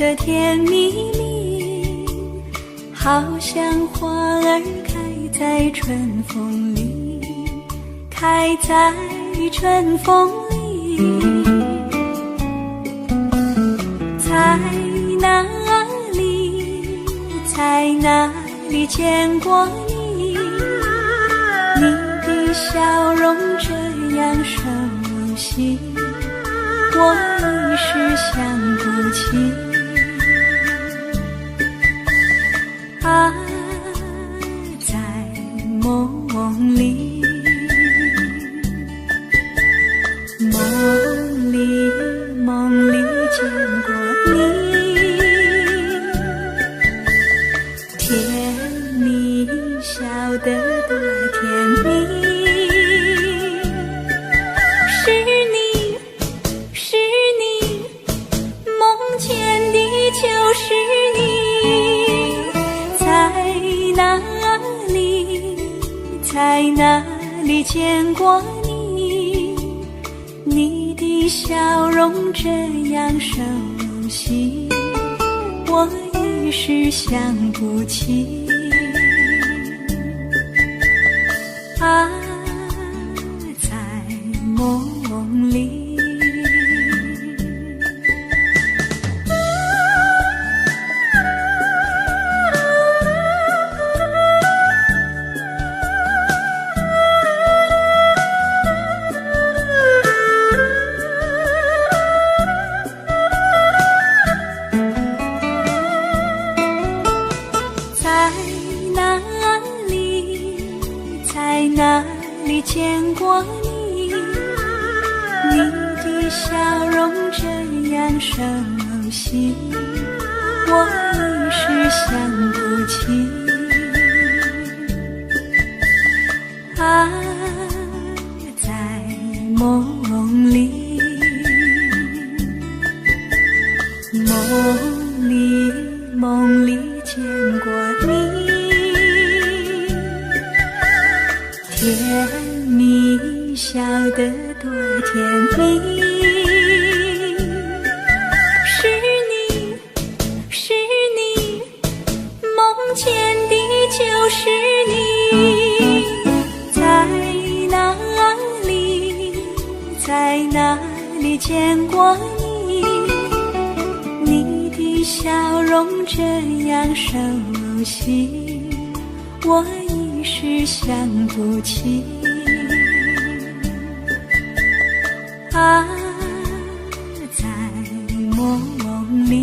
得甜蜜蜜，好像花儿开在春风里，开在春风里。在哪里，在哪里见过你？你的笑容这样熟悉，我一时想不起。啊，在梦里，梦里见过你，甜蜜笑得多甜蜜。是你，梦见的就是你。在哪里见过你？你的笑容这样熟悉，我一时想不起。啊，在梦里。在哪里见过你？你的笑容这样熟悉，我一时想不起。啊，在梦里，梦里见过你。甜蜜笑得多甜蜜。是你，梦见的就是你。在哪里见过你？你的笑容这样熟悉，我一时想不起。啊，在梦里。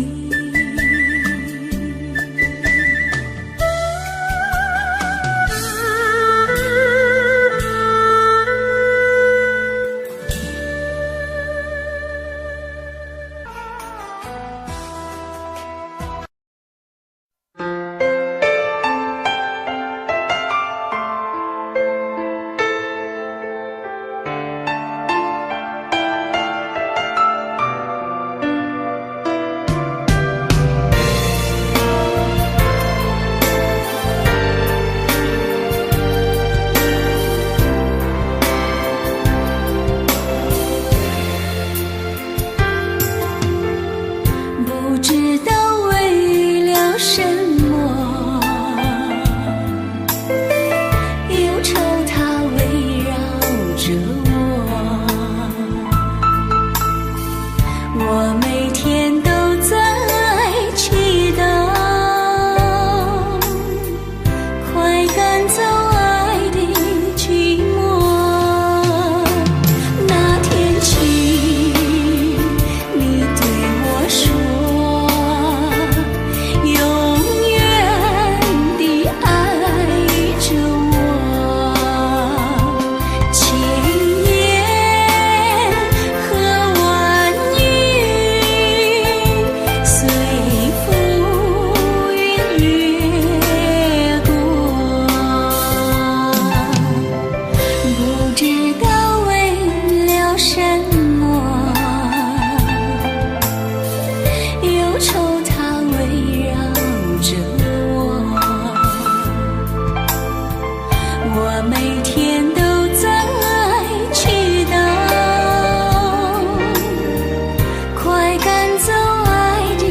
快赶走爱的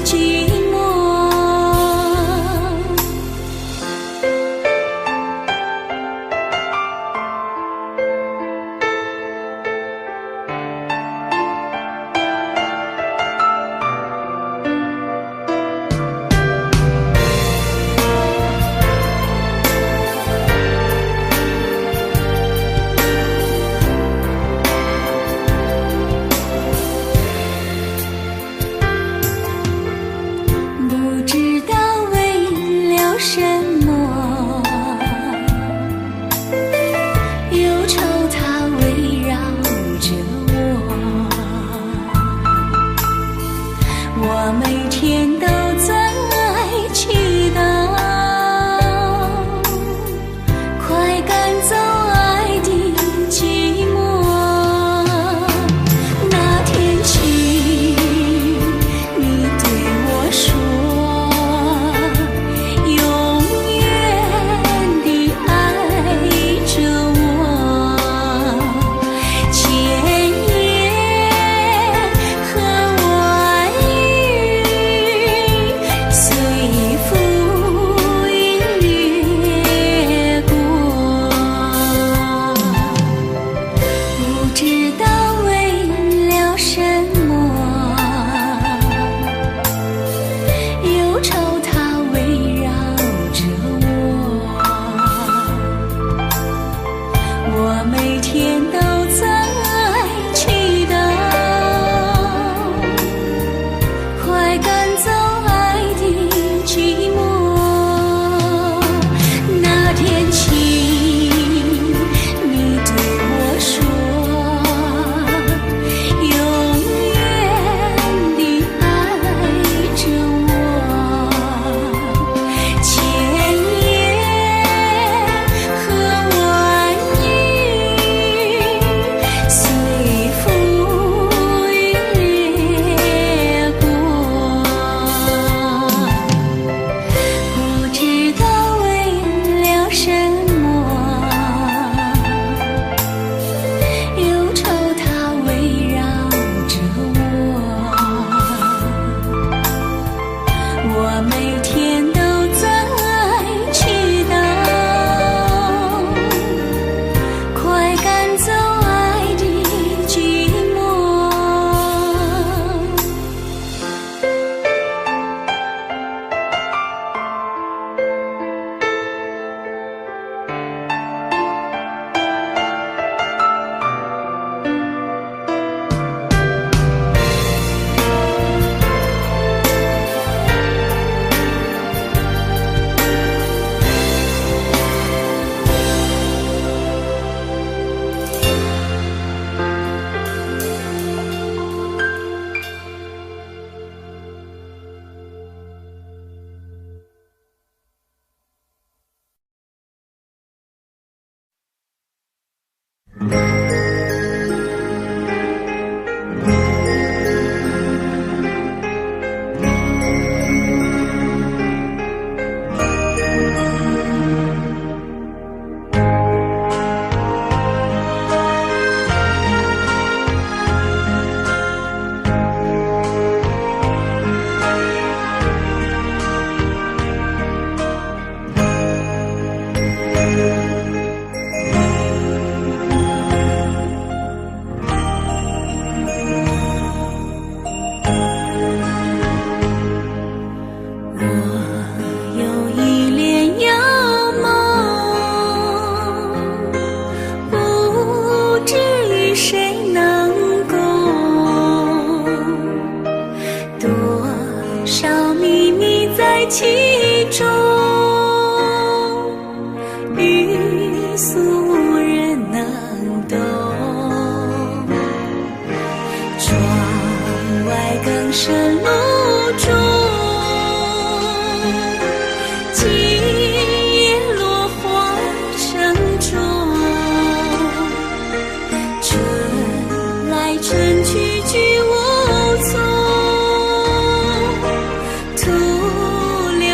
寂什么？忧愁它围绕着我每天都在祈祷，快赶走爱的寂寞。那天起，你对我说，永远地爱着我，千言和万语随浮云掠过，不知道为了什么，忧愁它围绕着我每天都在祈祷，快赶走爱的寂寞。那天起，你对我说，永远地爱着我，千言和万语随浮云掠过，不知道为了什么，忧愁它围绕着我每天都在祈祷，快赶走爱的寂寞。其中欲诉无人能懂，窗外更深露中，今夜落花声中，春来春去居无踪，徒留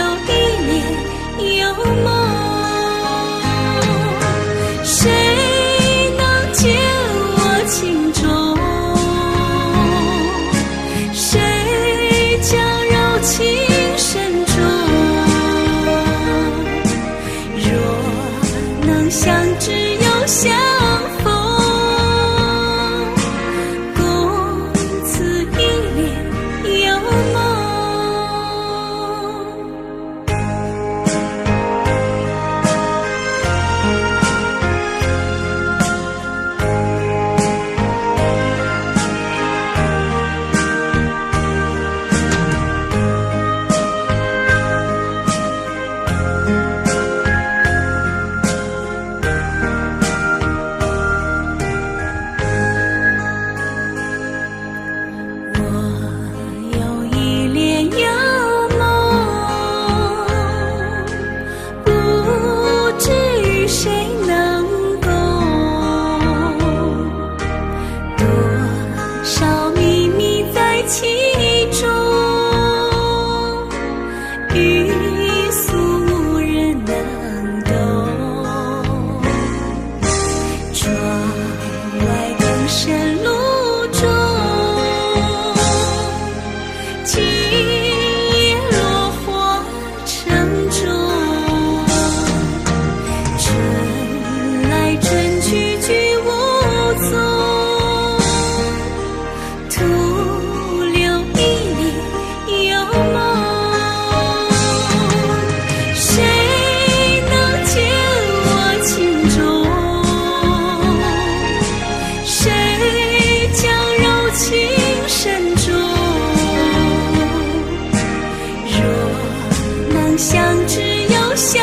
梦想只有相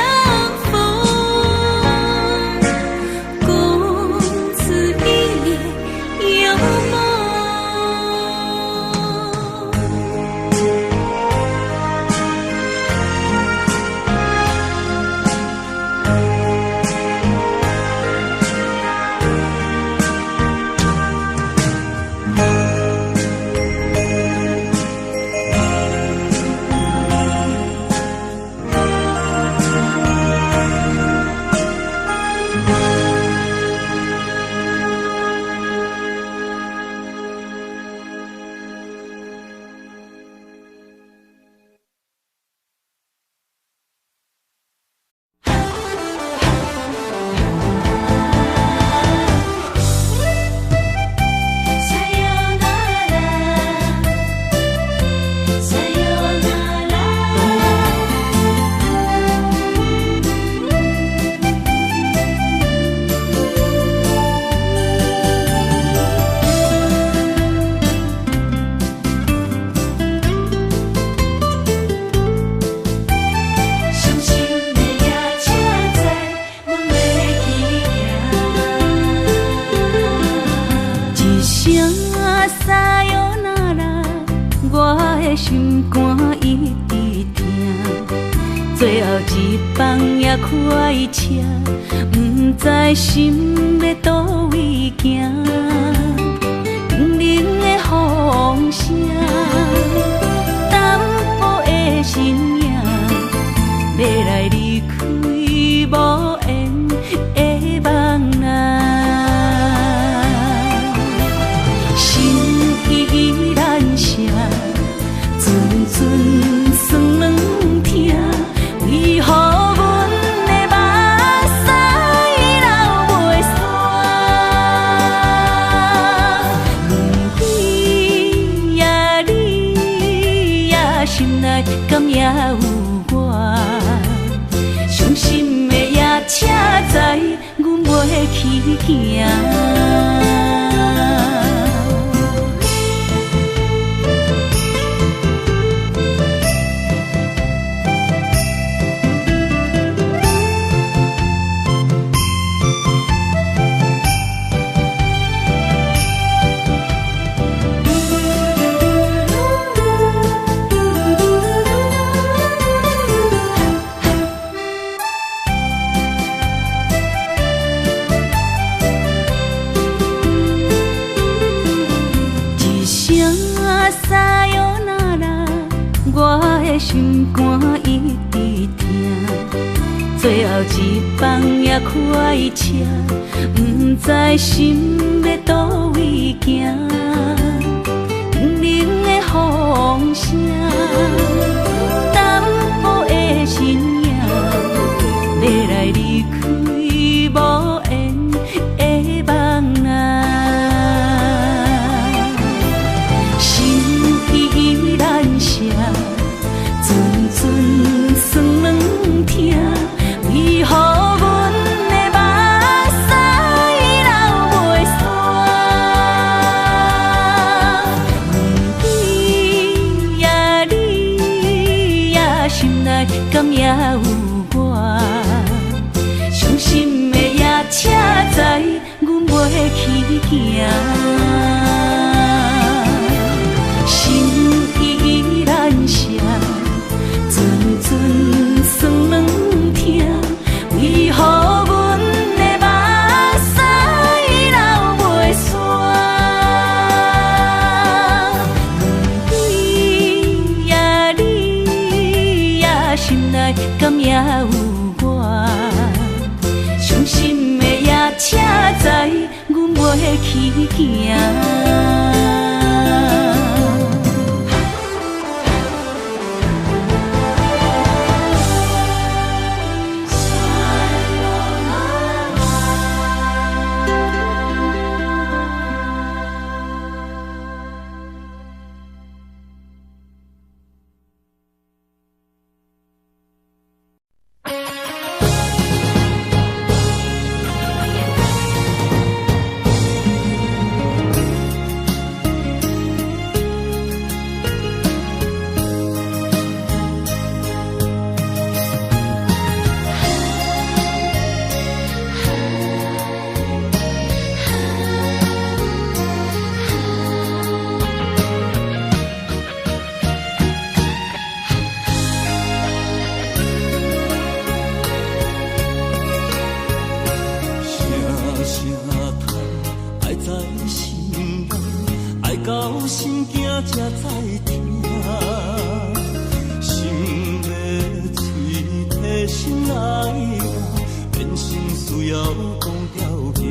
逢，共此一念有梦。心肝一直疼，最后一棒也开车，不知心要倒位行。冷冷的风声，淡薄的身影，要来离开无缘的梦啊，心依然舍。阵酸软疼，为何阮的目屎流袂煞？问你呀，你呀，心内敢也有我？伤心的夜车载，阮袂去行。心肝一直疼，最后一棒也开车，不知心要倒位行。冷冷的风声，淡薄的身影，要来离开无缘的梦啊，心依然舍。阵酸软疼，为何阮的目屎流袂煞？问你呀，你呀，心内敢也有我？伤心的夜车载，阮袂去行。心依然舍。阵酸软疼，为何阮的目屎流袂煞？问你呀，你呀，心内敢也有我？伤心的夜车载，阮袂去行。才知听，心要嘴提心爱我，变成需要讲条行。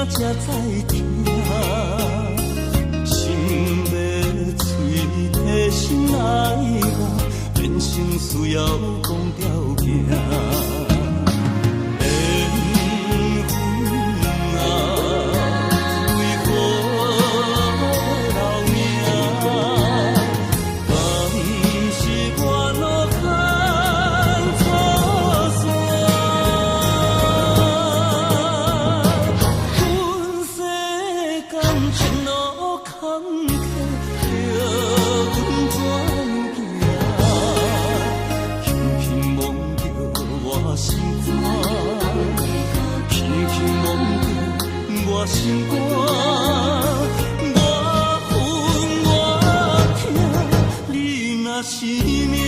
才知听，心要嘴提心爱我，变成需要讲条行。心肝，我分我疼，你若是命。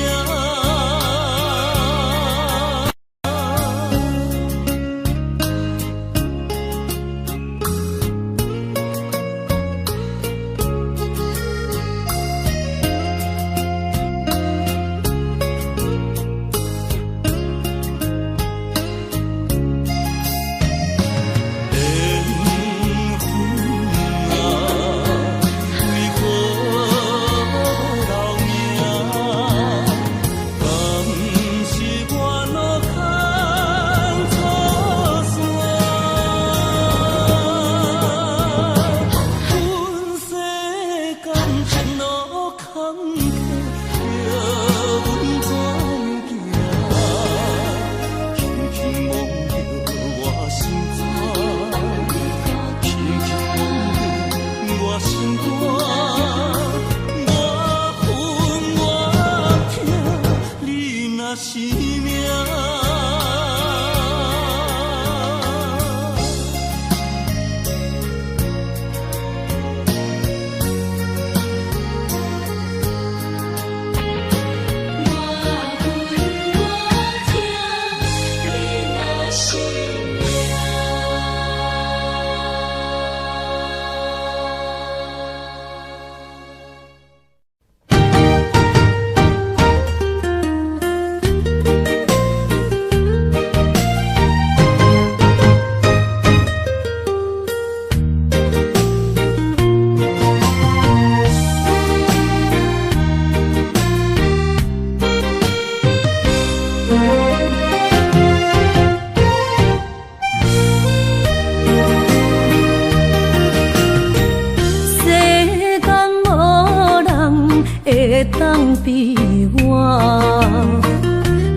当比我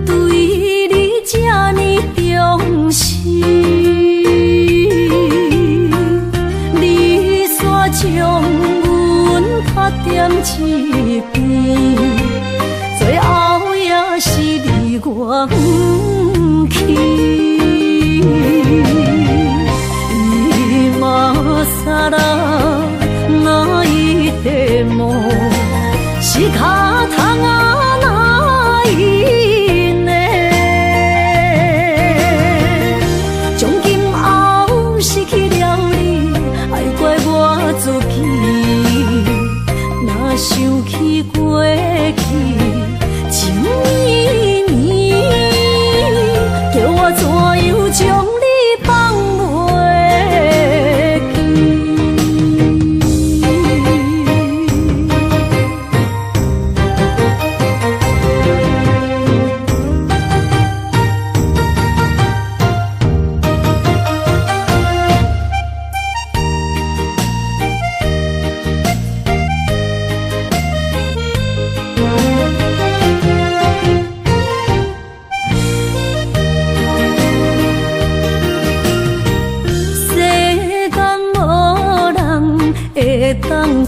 对你这呢重视，你煞将阮拍点一边，最后也是离我不去。今ら泣いても仕方がないね。从今后失去了你，爱怪我自己，若想起。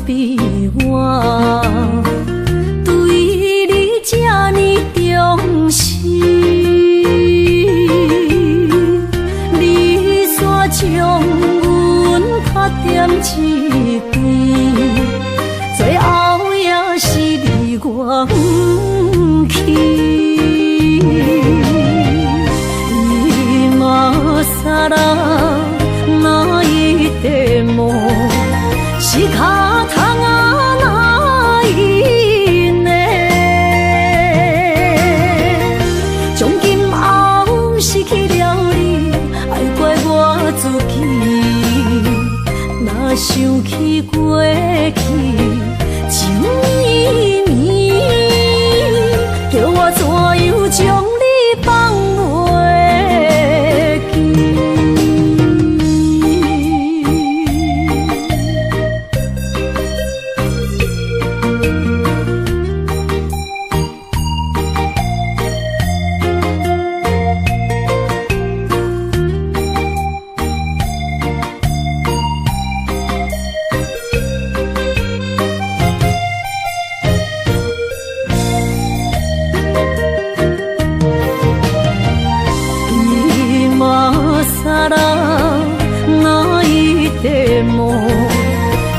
比我对你这呢重视，你煞将阮拍点一边，最后也是你我不去。今さら泣いても仕方がないね。从今后失去了你，爱怪我自己。若想起过去情绵绵，叫我怎样将你放袂记？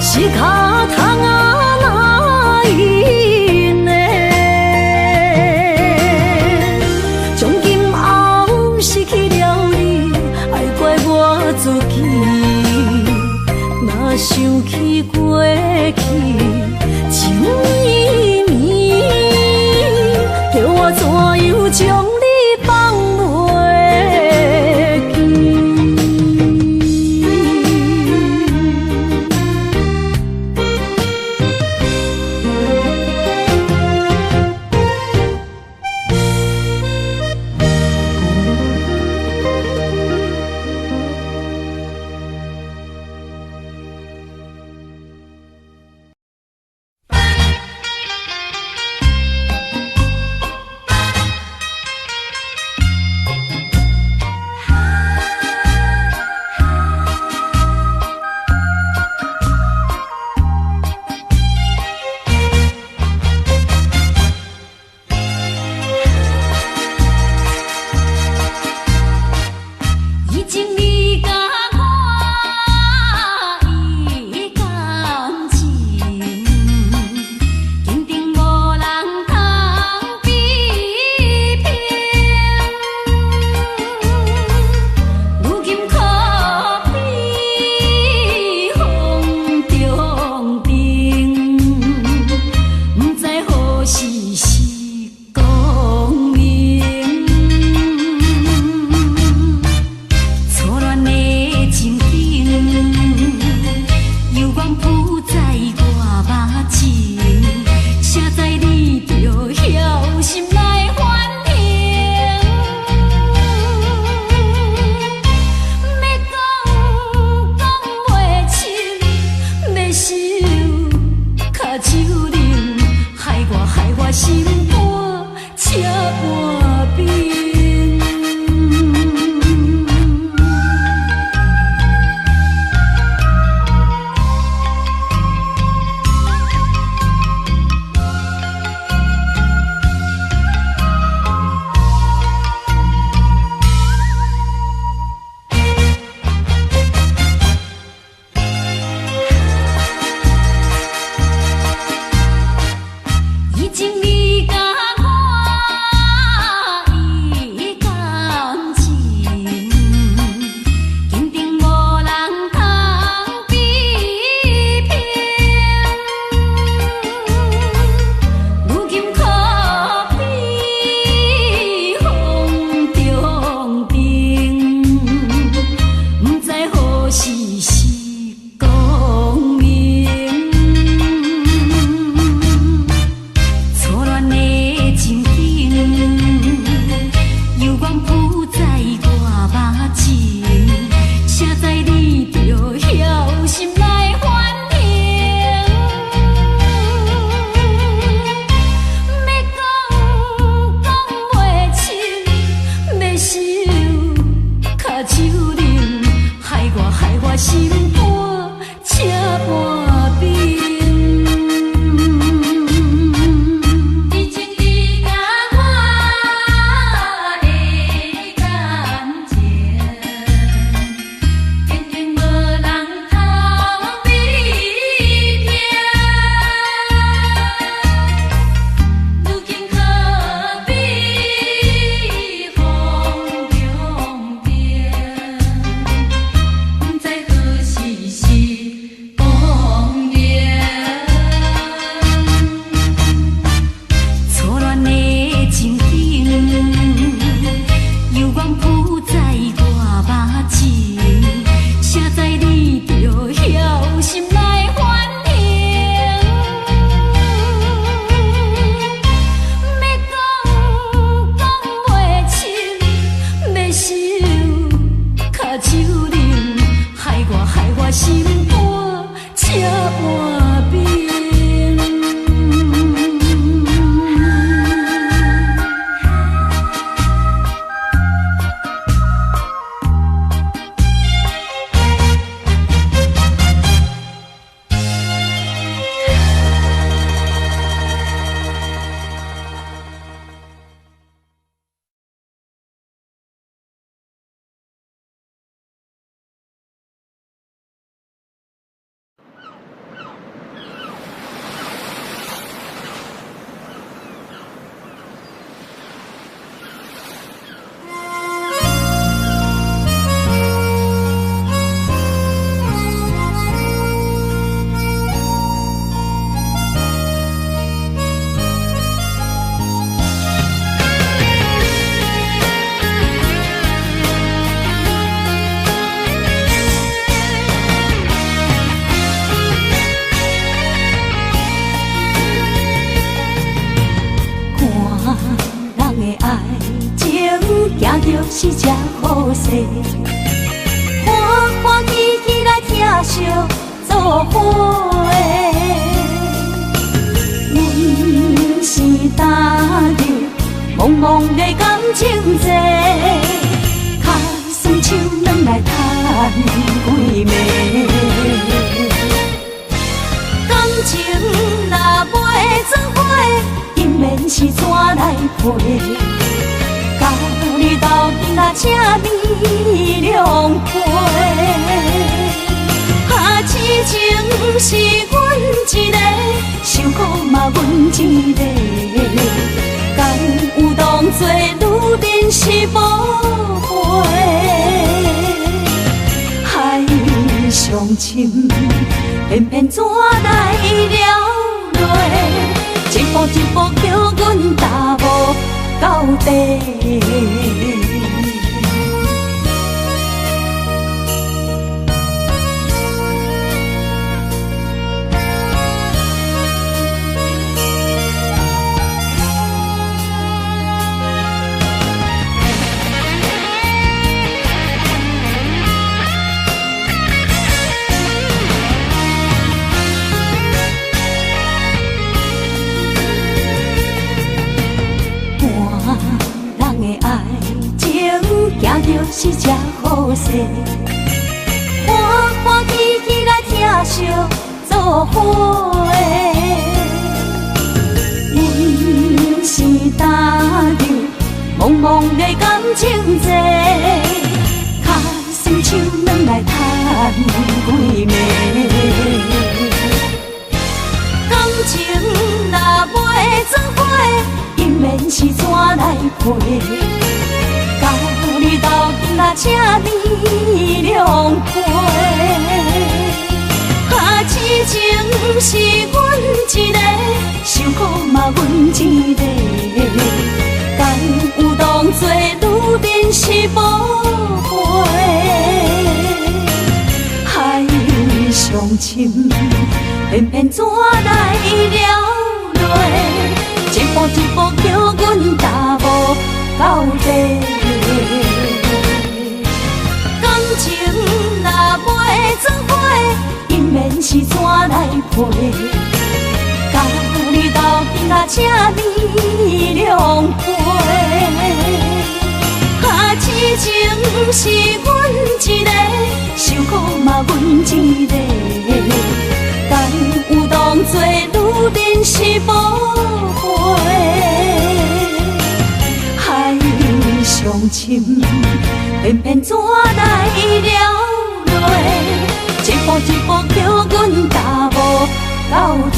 仕方がないね。从今后失去了你，爱怪我自己。若想起过去情绵绵，叫我怎样将你放袂记？心肝赤半边。手，脚手冷，害我心肝才换冰。是这好势，欢欢喜喜来听惜做伙的。阮是担着茫茫的感情债，卡酸手软来叹几暝。感情若袂做伙，因免是怎来陪？甲你斗阵啊，请你谅配。啊，痴情是阮一个，受苦嘛阮一个。敢有当作女人是无悔？海上深，偏偏怎来了落？一步一步叫阮踏无到底。是这好势，欢欢喜喜来听惜做伙的。阮是担着茫茫的感情债，卡酸手软来叹几暝。感情若袂做伙，因免是怎来陪？甲你斗阵啊，请你谅配。啊，痴情是阮一个，受苦嘛阮一个。敢有当作女人是无悔？海上深，偏偏怎来了落？一步一步叫阮踏无到底。感情若袂做伙，因免是怎来陪？甲你斗阵啊，请你谅配。啊，痴情是阮一个，受苦嘛阮一个。敢有当作女人是无悔？海上深，偏偏怎来了落？一步一步叫阮踏无到底。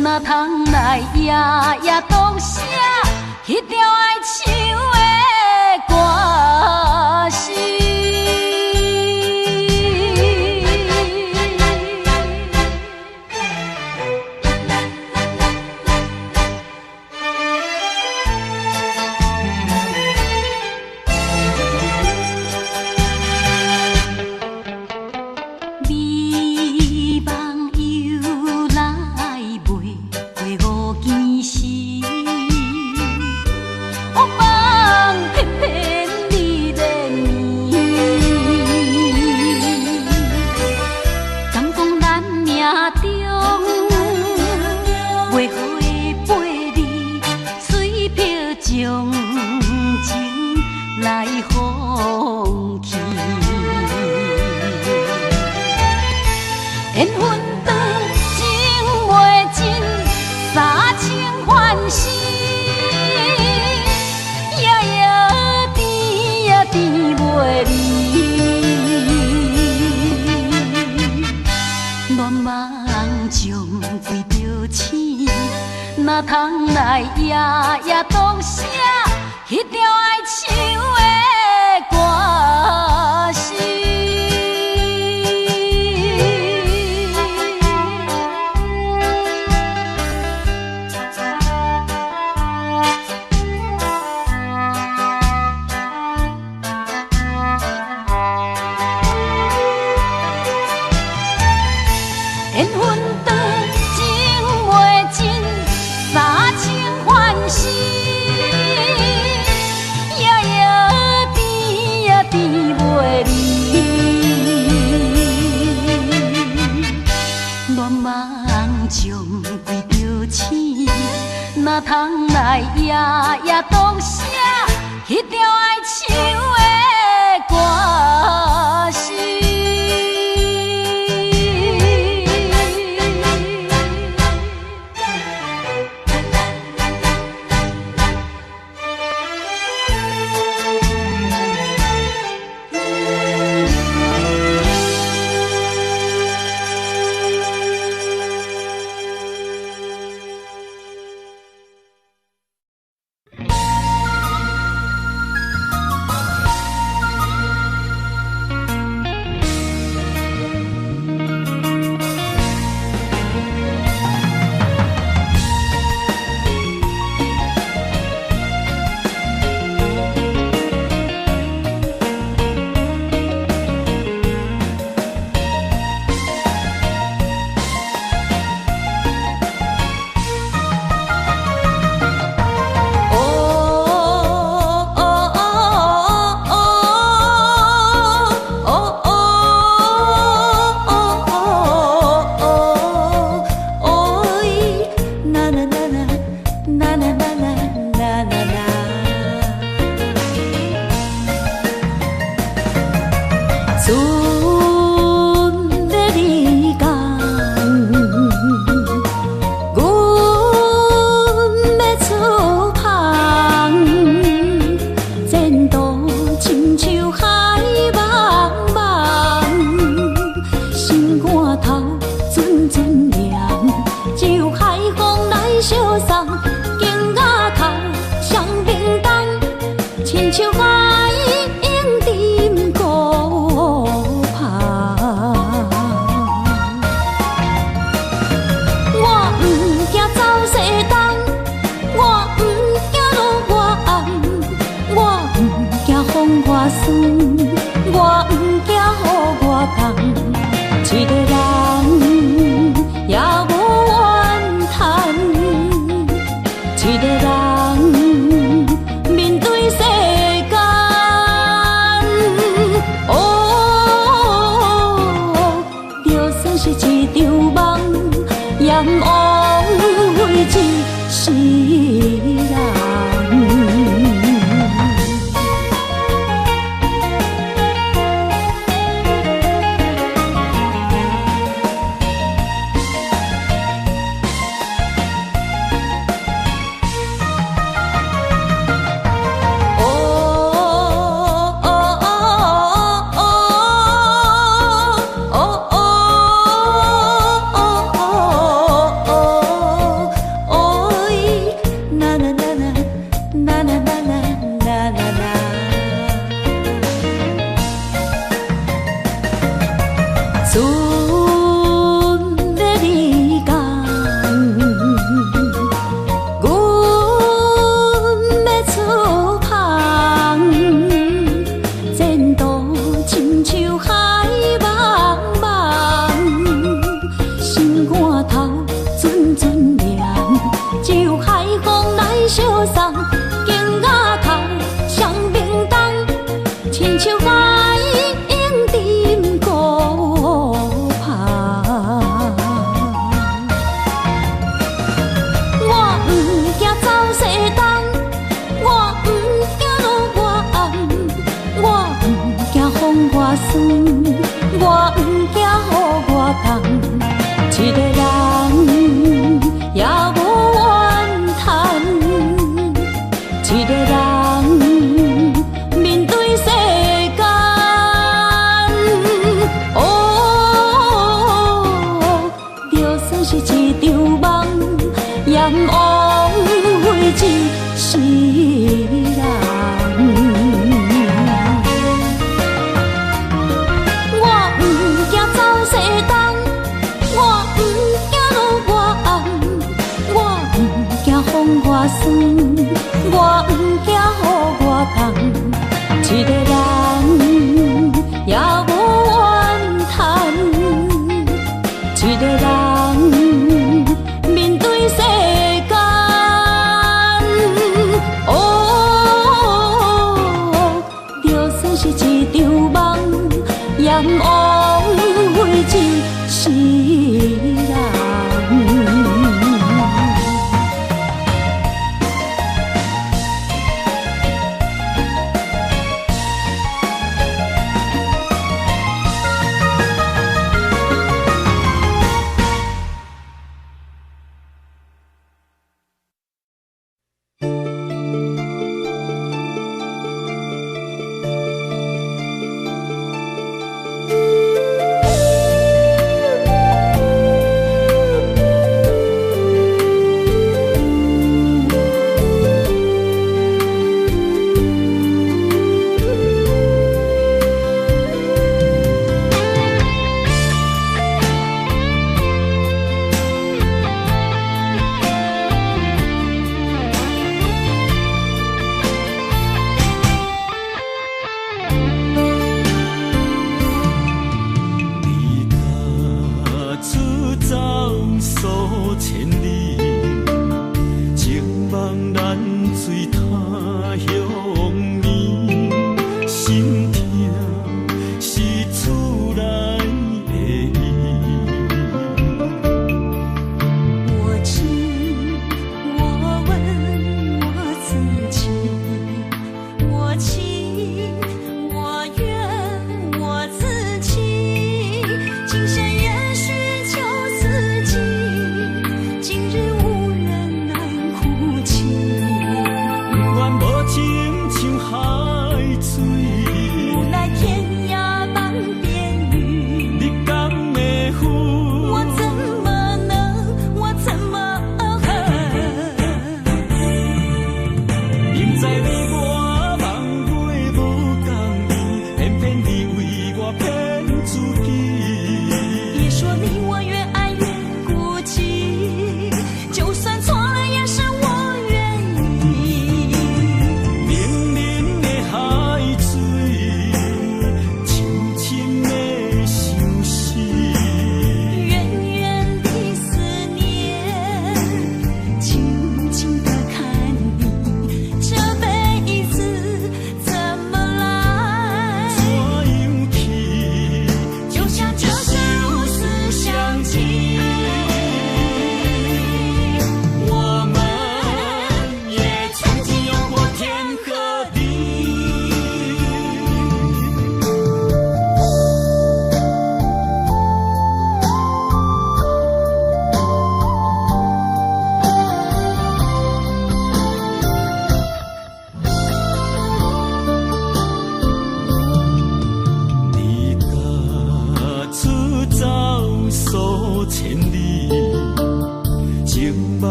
哪通来夜夜读写迄条爱唱的歌词？哪通来夜夜读写迄条爱唱的歌词？缘分长，情袂尽，三情换死，夜夜甜呀甜袂离。恋梦将规条醒，哪通来夜夜读写迄条爱唱的歌词？一个人算，我不惊予我讲，一个人也无怨叹，一个人面对世间，哦，就算是一场梦，也不枉费一世人。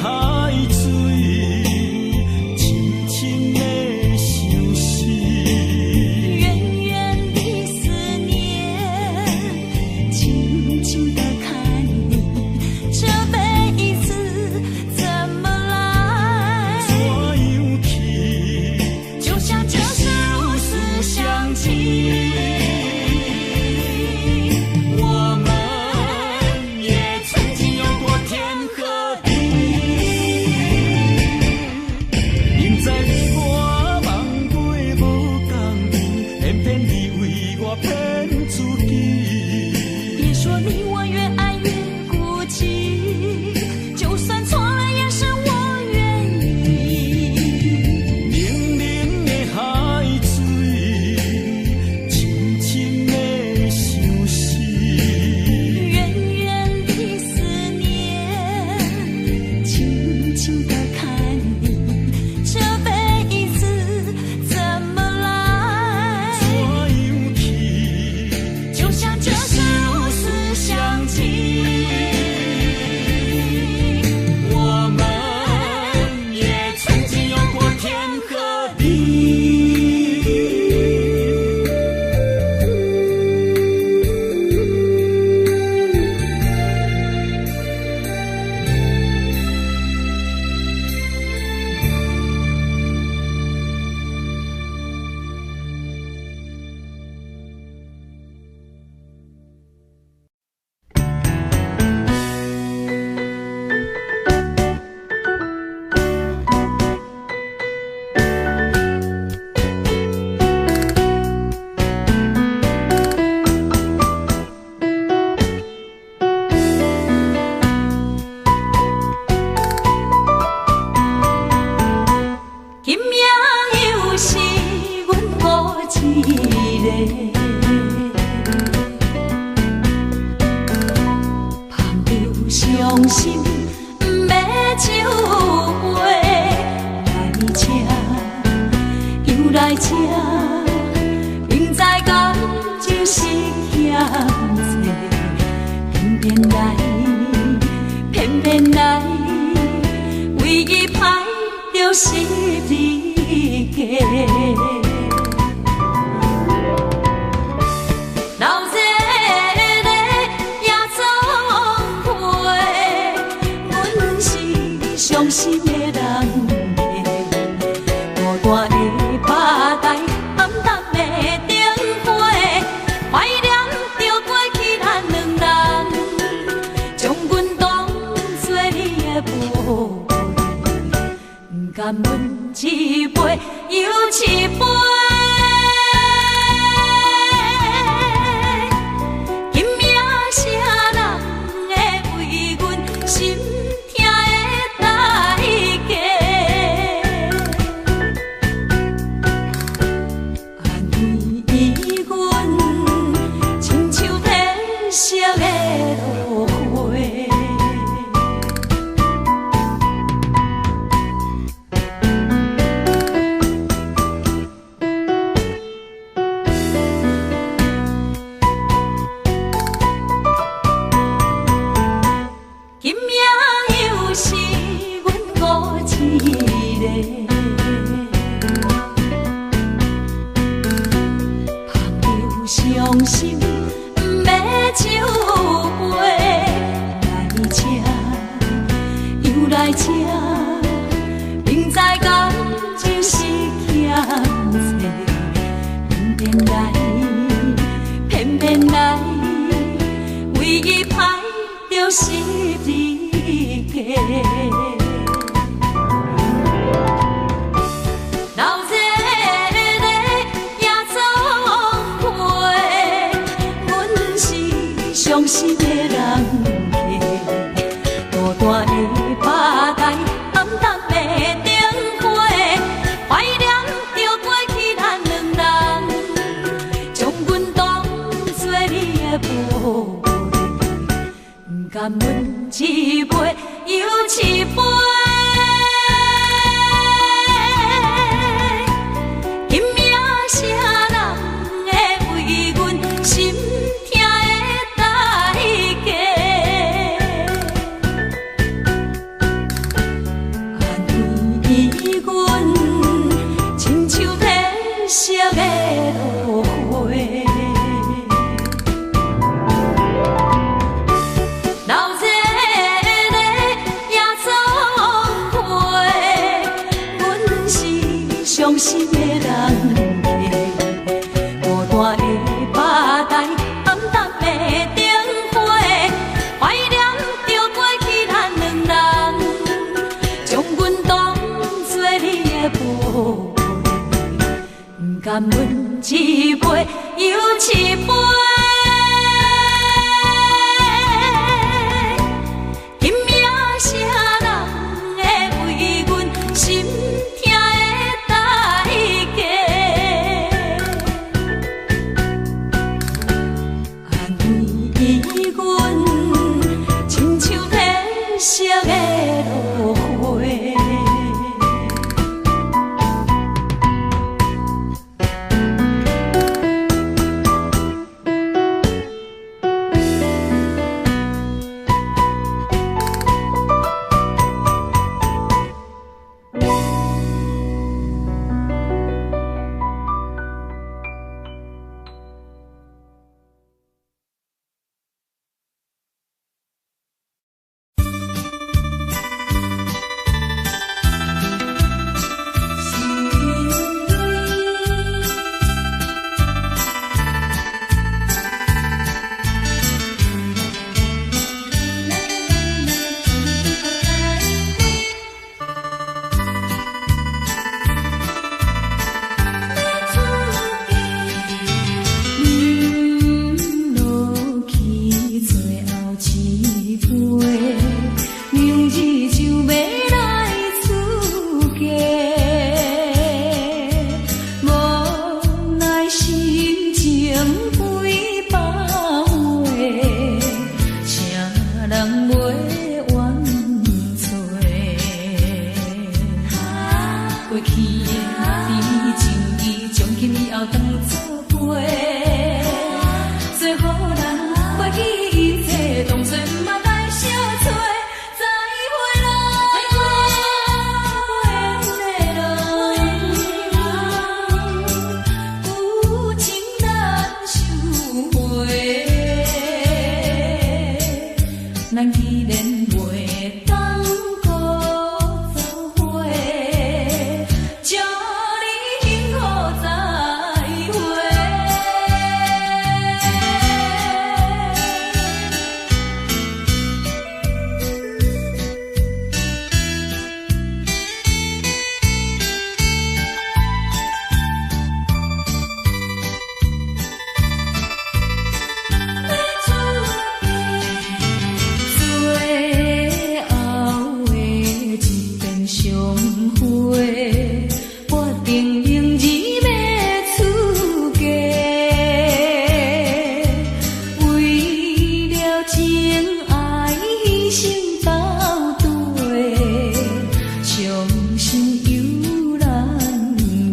海心的看你，这辈子怎么来？怎样去？就像这是如此相近。我们也曾经有过天和地。今夜又是阮孤一个，捧着伤心不要酒杯，来这又来这，明知感情是险多，偏偏来，偏偏来，唯一歹就是你家。老热热夜总会，阮是伤心的人孤单的吧台，暗淡的灯花，怀念着过去咱两人，将阮当作你的宝贝，不甘阮一杯又一杯。今夜啥人会为阮心痛的代价？安慰阮，亲像褪色的落花。今夜又是阮孤一个，捧着伤心不要酒杯，来这又来这，明知感情是险多，偏偏来，偏偏来，唯一歹就是你家。老热热夜总会，阮是伤心的人孤单的吧台，暗淡的灯花，怀念着过去咱两人，将阮当作你的宝贝，不甘阮一杯又一杯。今夜啥人会为阮心痛的代价？安慰阮，亲像褪色的落花。老热热夜总会，阮是伤心的人孤单的吧台，暗淡的灯花，怀念着过去咱两人，将阮当作你的宝贝，不甘阮一杯又一杯。今夜啥人会为阮心痛的代价？安慰阮，亲像褪色的落花。去的甜情意，从今以后当作陪。做好人，过去一切当作毋捌来相找。再会啦，有情难收回。咱既然袂当搁做伙，祝你幸福再会。最后的一遍相会，我定仍然要出家。为了情爱牺牲到底，伤心又难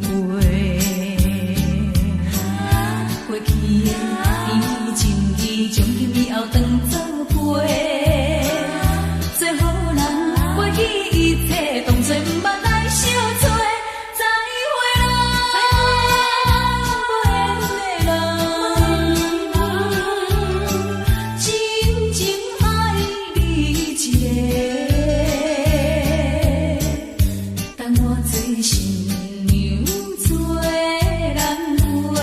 过。过去的甜情意，从今以后当作陪。做好人，过去一切当作毋捌来相找。再会啦，真情爱你一个，等我做新娘做人陪，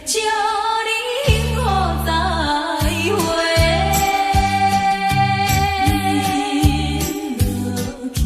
祝你幸福再会。你落去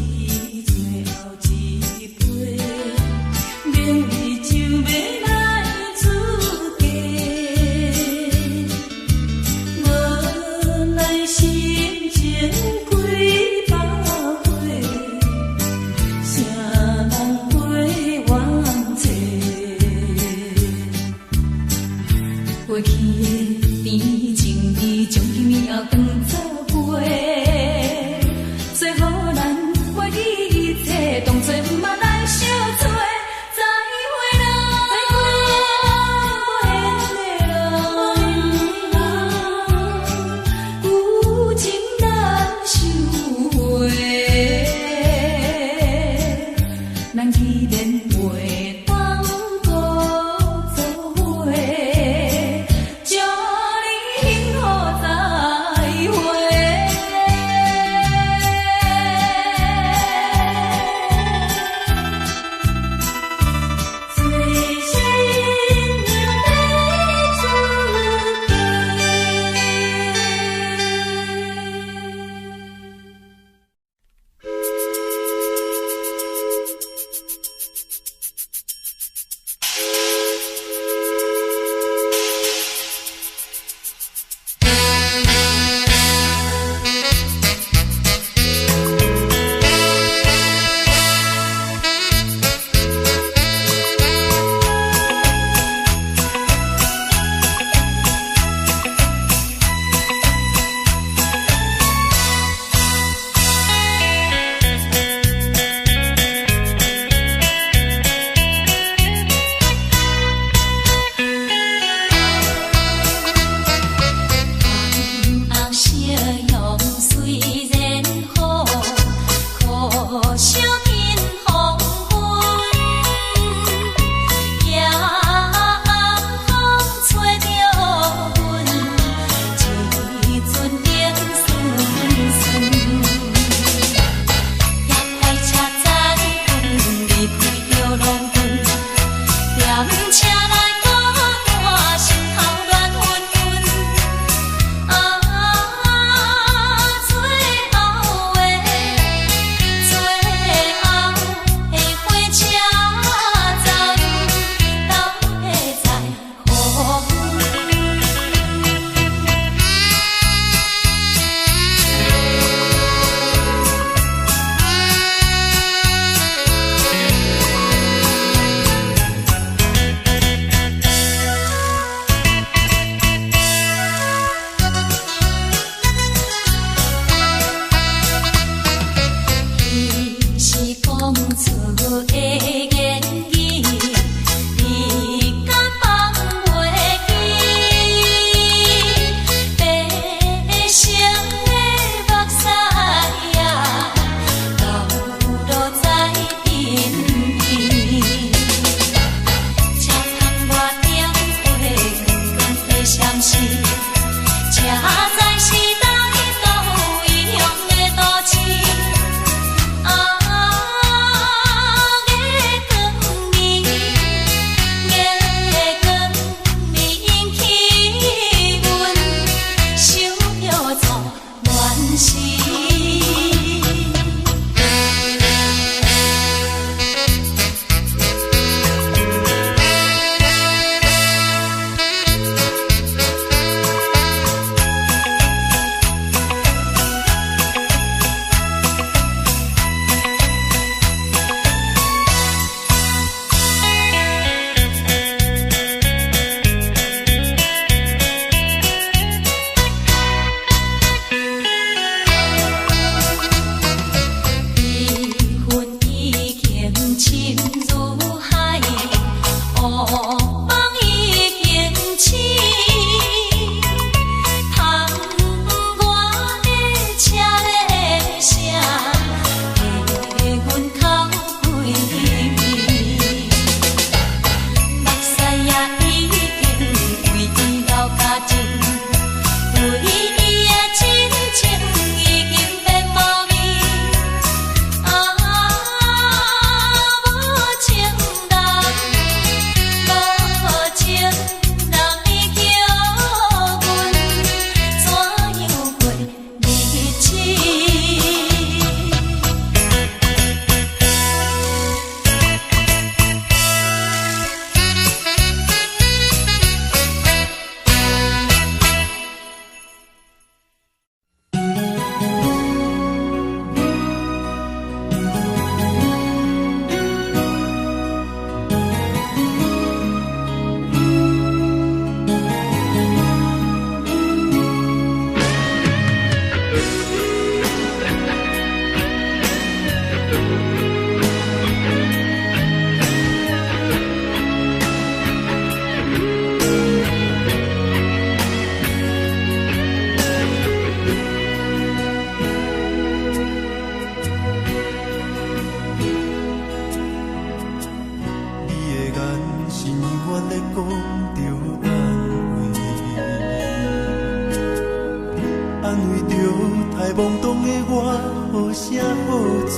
好声好嘴。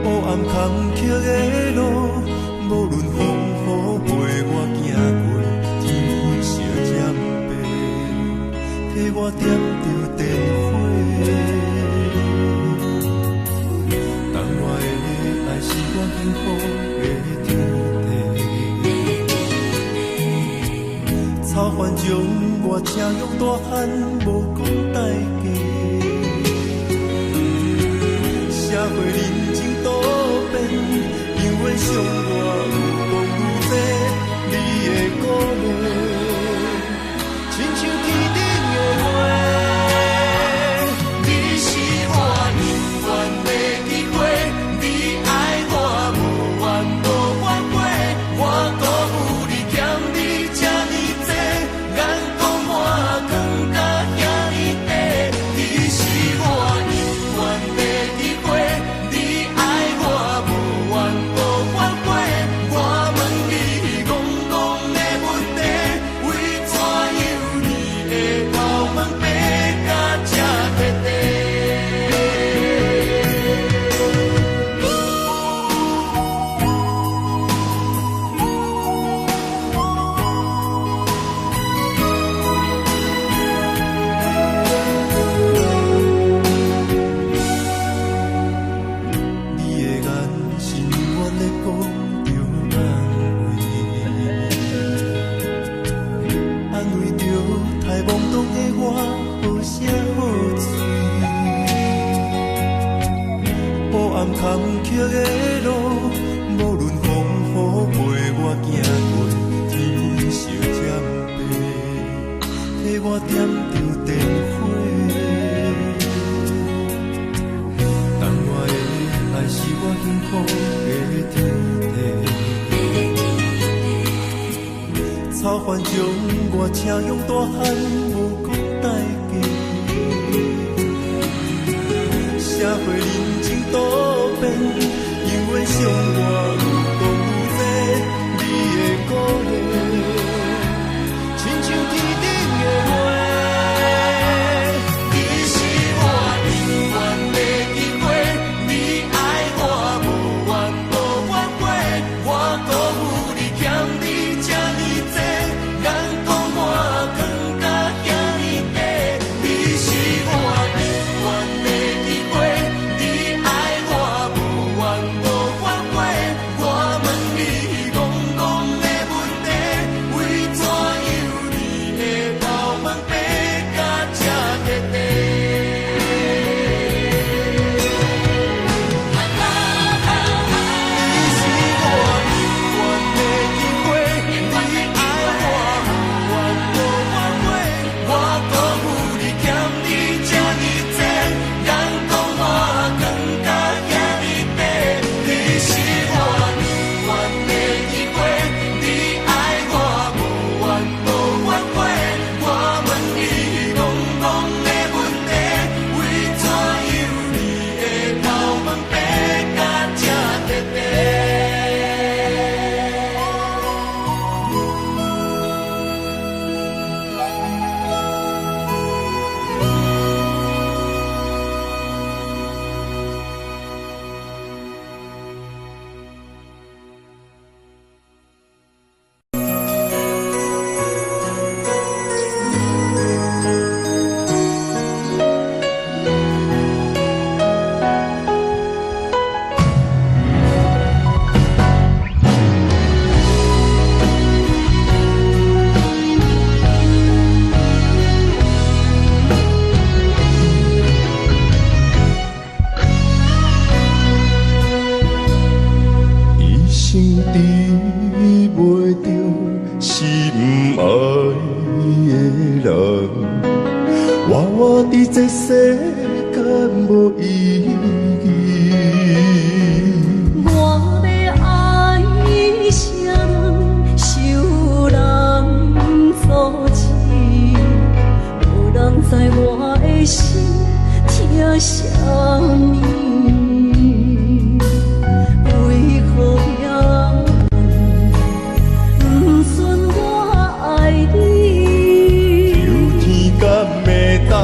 黑暗坎坷的路，无论风雨陪我行过，天昏烧渐白，替我点着灯火。当我的爱是我幸福的天地，草原将我请养大汉，无讲代价。社会人情多变，因为伤我有讲愈多，你的鼓励，亲像天顶的花。你是我永远的机会，你爱我无怨无反悔，我辜负你欠你这么多，眼光满光甲遐尼短。你是我永远的机会，你爱我无怨无反悔，我问你戆戆的问题，为怎样你会头毛白甲这彻底？你的眼是永远在讲着安慰着太懵懂的我，好声好嘴。黑暗坎坷的路，无论风雨陪我行过，天昏烧渐白，替我点着灯火。当我的爱是我幸福的天地，草原将我请养大汉，无讲代价。社会人情多变，因为伤我有讲愈多，你的鼓励，亲像天顶的花。你是我永远的机会，你爱我无怨无反悔，我辜负你欠你这么多，眼光满光甲遐尼短。你是我永远的机会，你爱我无怨无反悔，我问你戆戆的问题，为怎样你会头毛白甲这彻底？你是我永远的机会，你爱我无怨无反悔，我辜负你欠你这么多，眼光满光甲遐尼短。你是我永远的机会，你爱我无怨无反悔，我问你戆戆的问题，为怎样你会头毛白甲这彻底？一生治袂着心爱的人，活伫这世间无意义。我要爱谁人，受人阻止，无人知我的心疼啥物。为何也不算我爱你？有天敢会当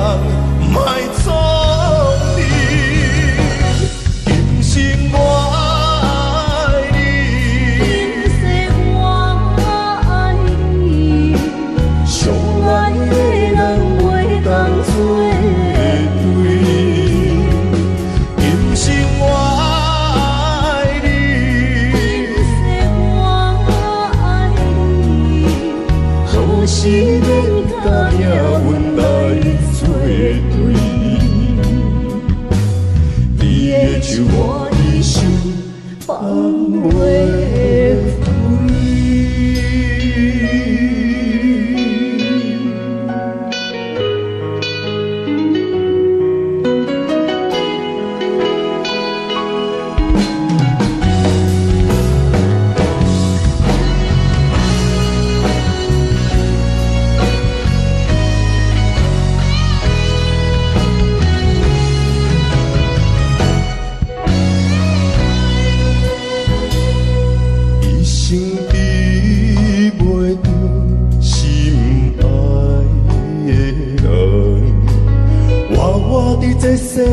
这世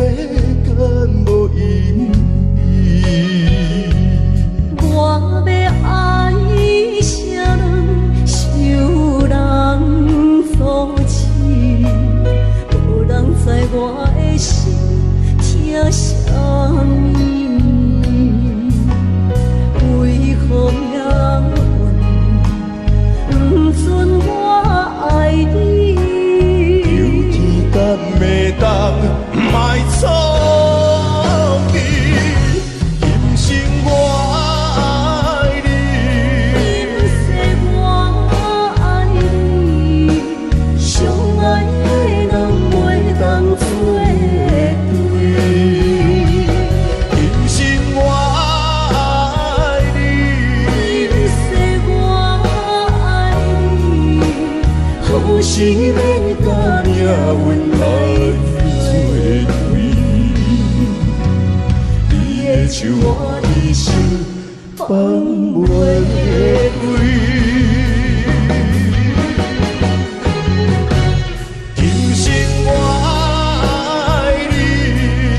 间无意义。我要爱谁人，受人所欺，无人知我的心疼啥物，为何命运不准我爱你？有天干袂当卖错意，今生我爱你，今世我爱你，相爱的人袂当做对。今生我爱你，今世我爱你，好是免甲命运来作对。你的手我一生放袂开。今生我爱你，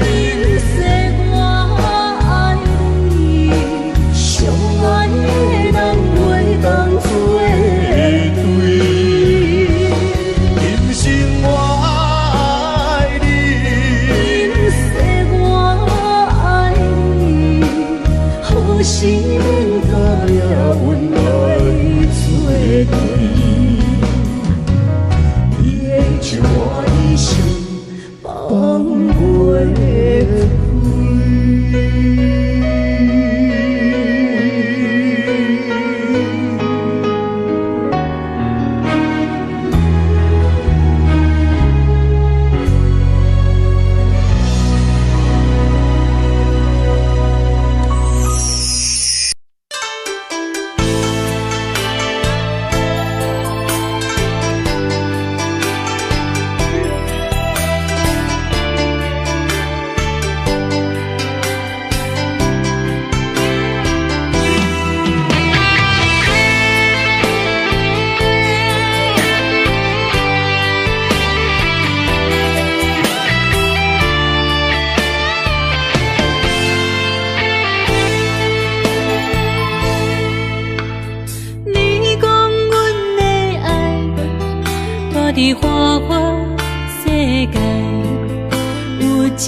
今世我爱你，相爱的人袂当做对。今生我爱你，今世我爱你，好是免甲命运来作对。你的手我一生放袂开。你讲阮的爱，住伫花花世界，有钱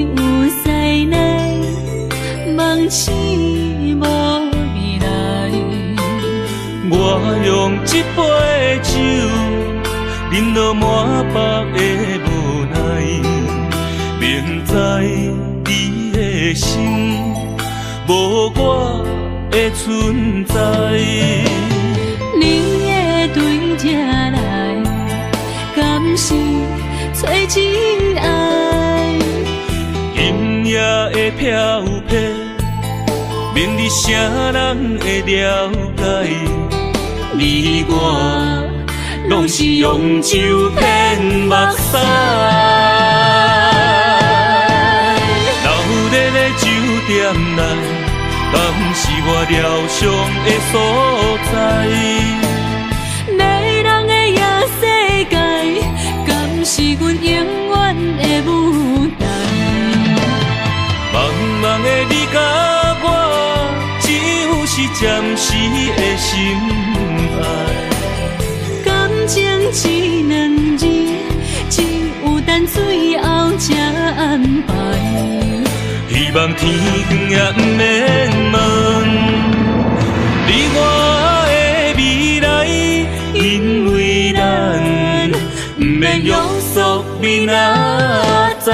有势来，梦醒无未来。我用一杯酒，饮落满腹的无奈，明知你的心无我的存在。你的对这来，敢是找真爱？今夜的飘泊，明日谁人会了解？你我拢是用酒骗目屎，流热的酒店内，敢是我疗伤的所在？迷人的夜世界，敢是阮永远的舞台？茫茫的你甲我，只有是暂时的心爱。感情只两字，只有等最后才安排。希望天光也不免问你我的未来，因为咱不免约束明仔载。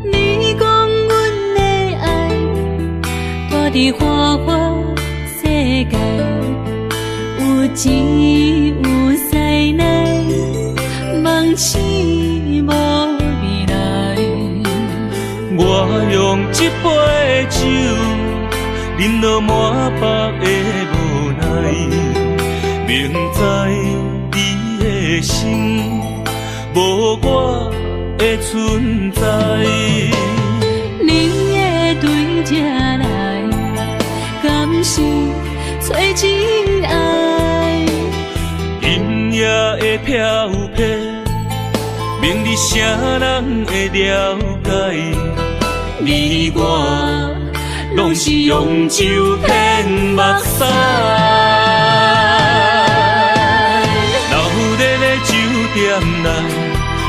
你讲阮的爱，住伫花花世界，有钱有势来，梦醒无未来。我用一杯酒，饮落满腹的无奈，明知你的心无我的存在。你会对这来，敢是找真爱？音乐会飘飘，明日谁人会了解？你我拢是用酒骗目屎。老日的酒店内，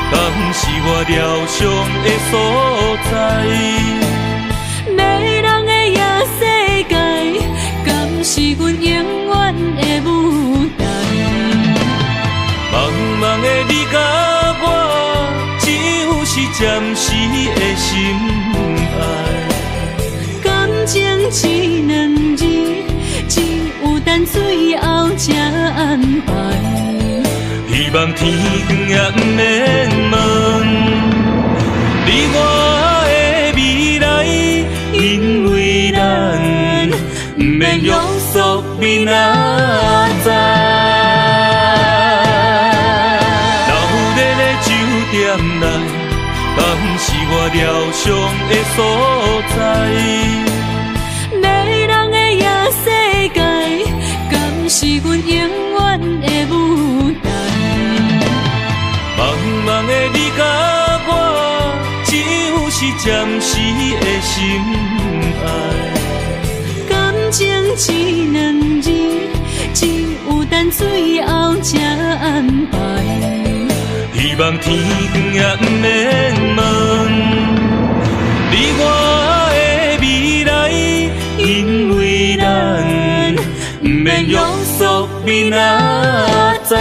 敢是我疗伤的所在？迷人的夜世界，敢是阮永远的舞台？茫茫的你甲我，只有是暂时的心爱。感情只两字，只有等最后才安排。希望天光也不免问，你我的未来，因为咱不免约束明仔载。老日的酒店内，敢是我疗伤的所在？迷人的夜世界，敢是阮永远的舞台？茫茫的你甲我，只有是暂时的心爱。感情只两字，只有等最后才安排。希望天光也不免问，你我的未来，因为咱不免约束明仔载。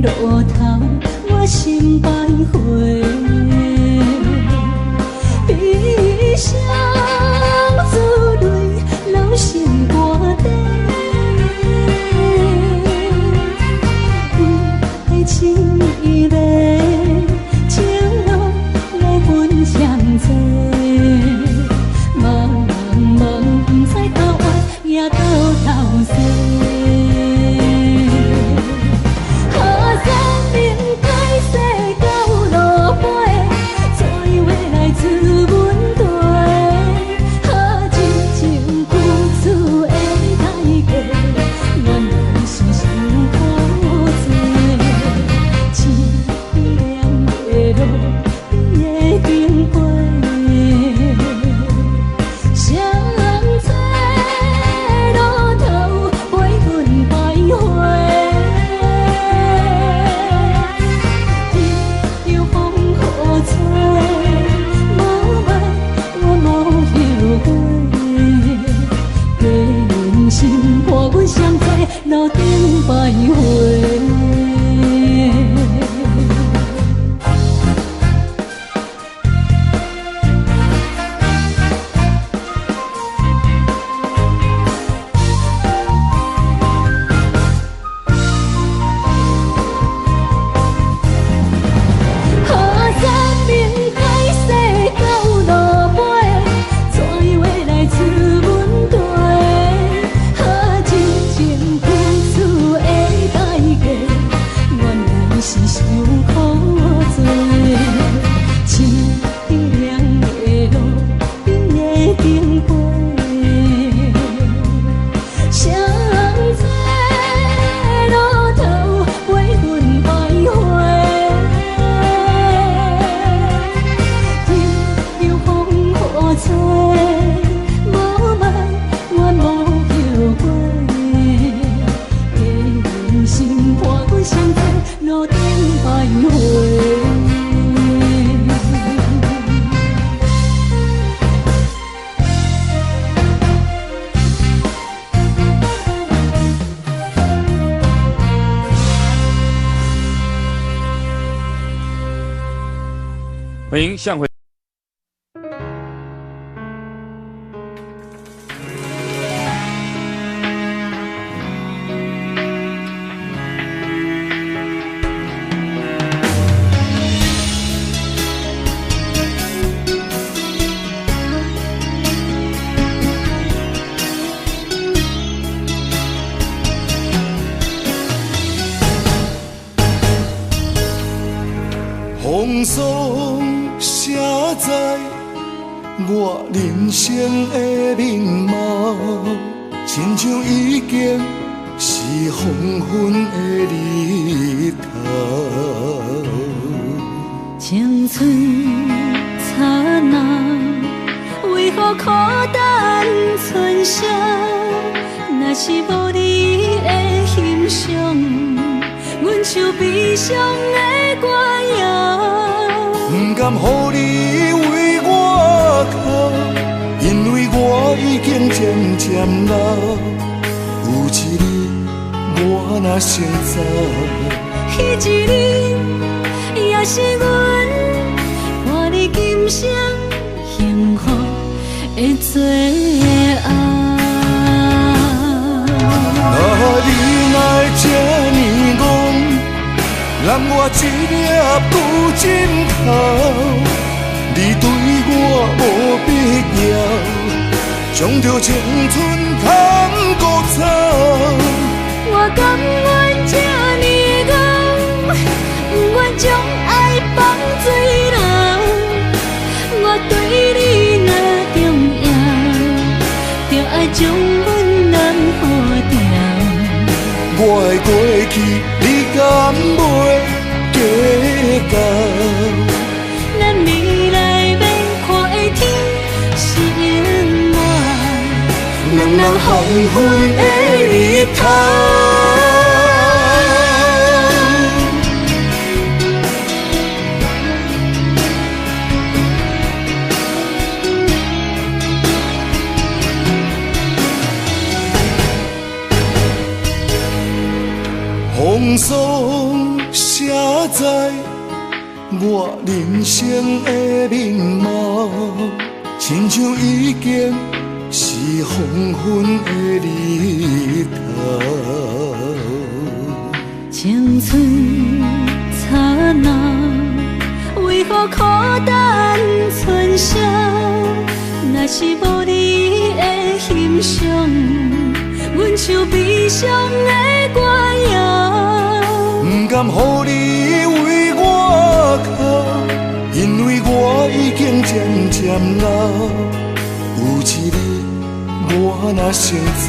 路头，我心徘徊，悲伤珠泪流心肝底，爱情伊个情路来分相济，茫茫不知到爱也到头西。路顶徘徊。欢迎向回。风霜写在我人生的面貌，亲像已经是黄昏的日头。青春刹那，为何孤单存剩？若是无你的欣赏，阮唱悲伤的歌谣。不甘予你为我哭，因为我已经渐渐老。有一日我若先走，彼一日也是阮伴你今生幸福的最后。你若会这呢戆，揽我一粒不枕头，你对我无必要，将着青春通孤草。我甘愿这呢戆，不愿将爱放水流。我对你若重要，就爱将阮人付掉。我的过去，你敢袂计较？咱未来要看的天是永远，两人黄昏的日头。风霜写在我人生的面貌，亲像已经是黄昏的日头。青春刹那，为何孤单春宵？若是无你的欣赏，阮像悲伤的歌谣。不甘予你为我哭，因为我已经渐渐老。有一日我若先走，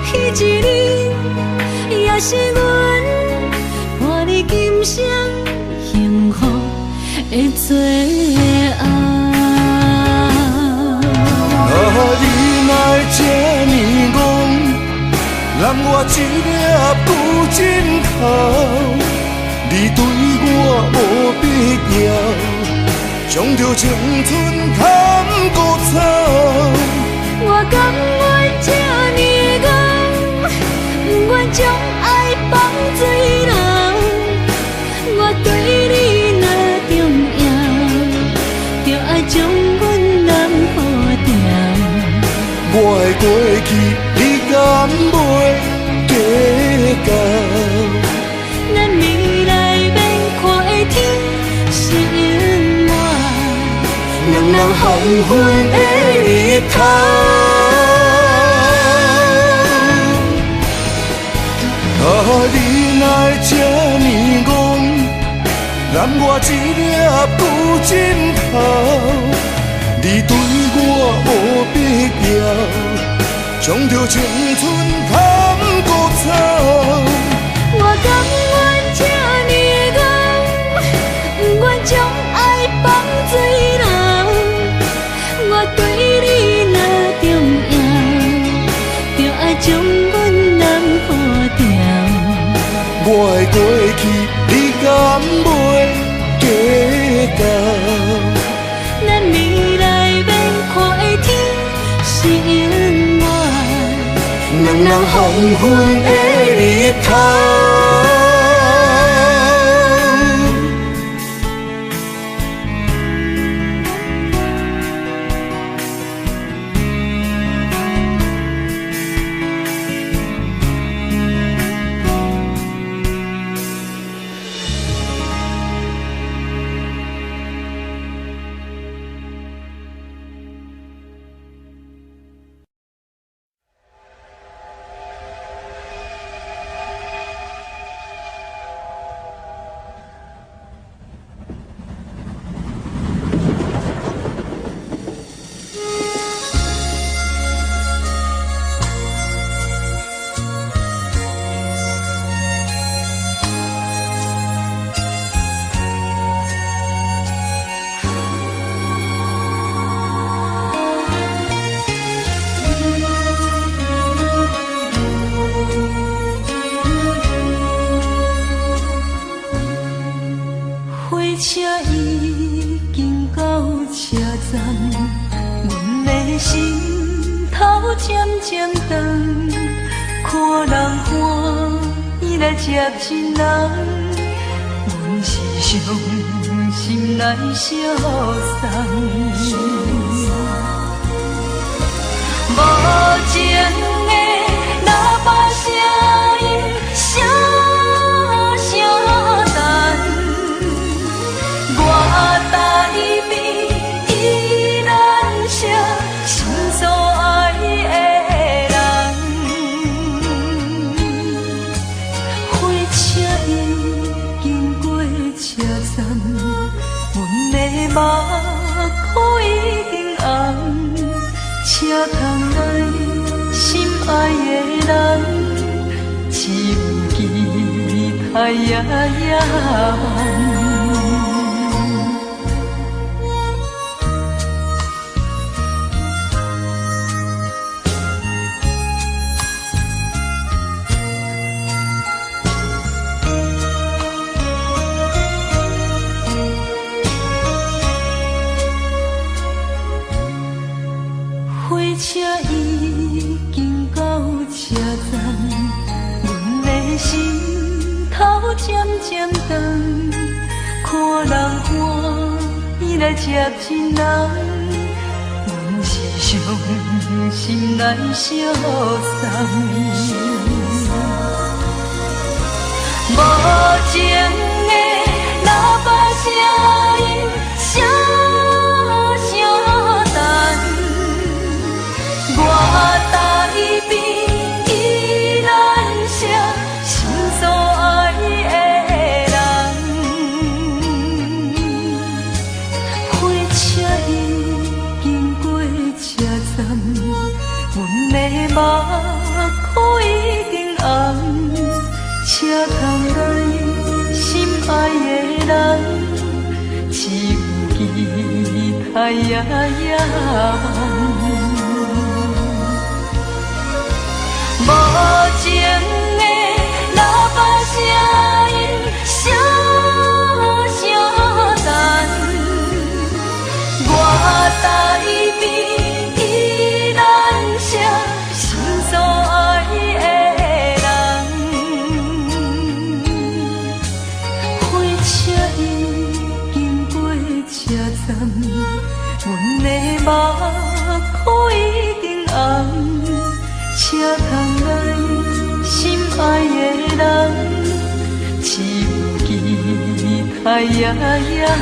彼一日也是阮伴你今生幸福的最后。你若这呢戆，揽我一粒旧枕头，你对我无必要，将着青春砍孤草。我甘愿这呢戆，不愿将爱放水流。我对你若重要，就爱将阮人抱牢。我的过去，你敢袂计较？咱未来免看的天是永远，两人黄昏的日头。你若这呢戆，揽我一粒旧枕头。你对我无必要，将着青春砍孤草。我甘愿这呢戆，不愿将爱放水流。我对你若重要，就爱将阮人抱牢。我的过去，你敢袂计较？咱未来免看的天是永远，两人黄昏的日头。车已经到车站，阮的心头渐渐长，看人欢喜来接亲人，阮是伤心来消送。无情的喇叭声音，声声淡。我台边依然写心所爱的人，火车已经过车站，阮的目眶已经红，车窗内心爱的人，只有期待夜夜梦。火车已经到车站，阮的心头渐渐长，看人欢喜来接亲人，阮是伤心来相送。无情的喇叭声音，声声淡。我台边依然写心所爱的人，火车已经过车站，阮的目眶已经红。车窗内心爱的人，只有期待夜夜梦。无情的喇叭声音，声声淡。我台边依然写心所爱的人，火车已经过车站，阮的目眶已经红。车窗内心爱的人，只有期待夜夜梦。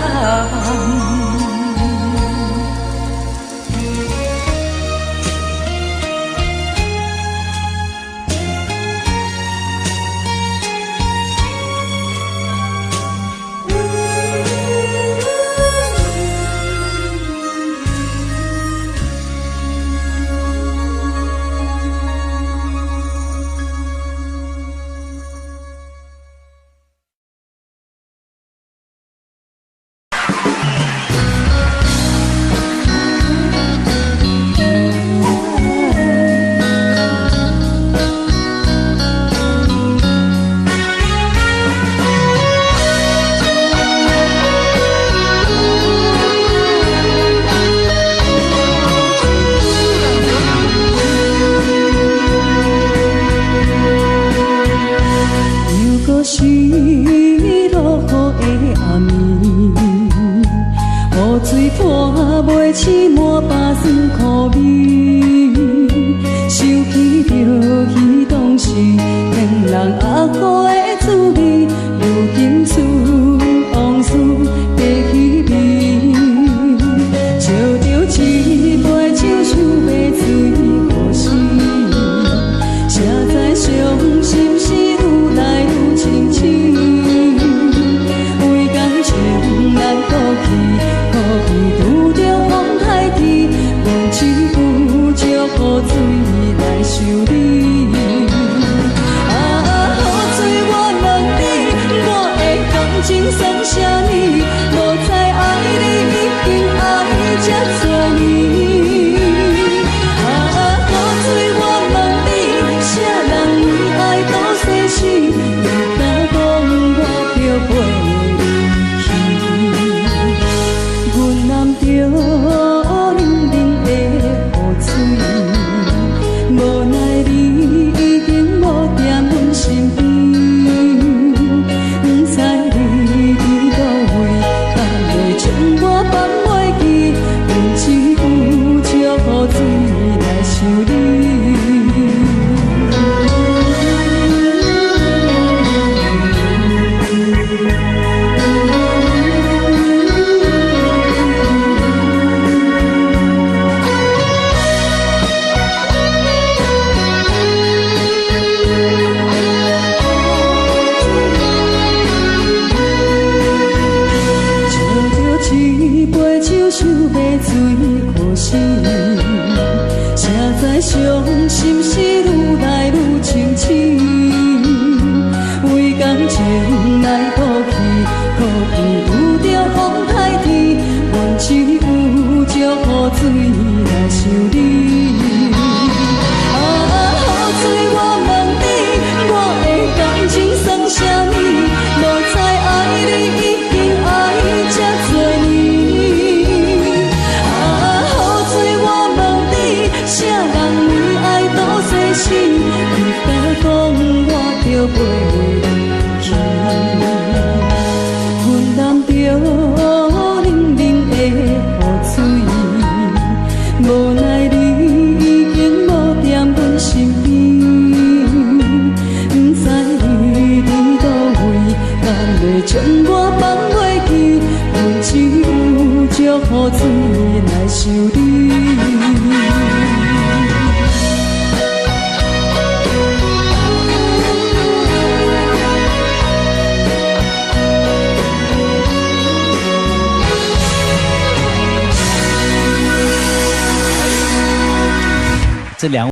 是2。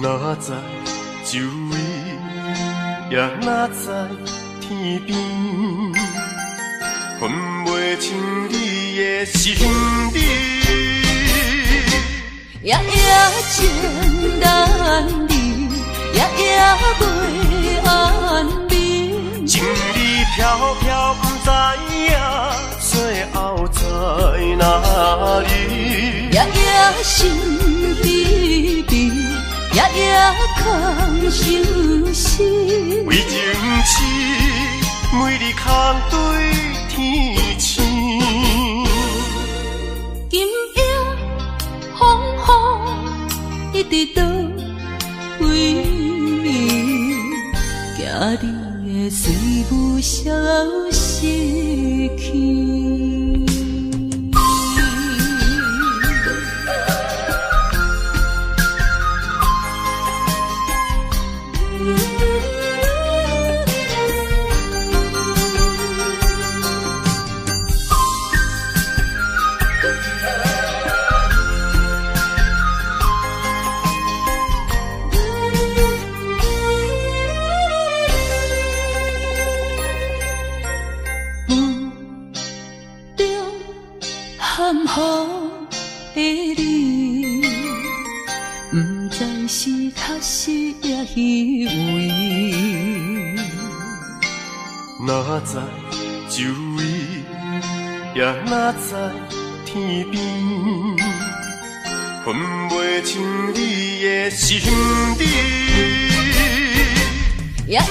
哪知周围，也哪知天边，分袂清你的心理。夜夜情难离，夜夜袂安眠。情意飘飘，不知影最后在哪里。夜夜心悲悲。夜夜空相思，为情痴，每日空对天星。今夜风雨一直倒位，惊你的随无消息去。哪知周围，也哪知天边，分袂清你的心底。夜夜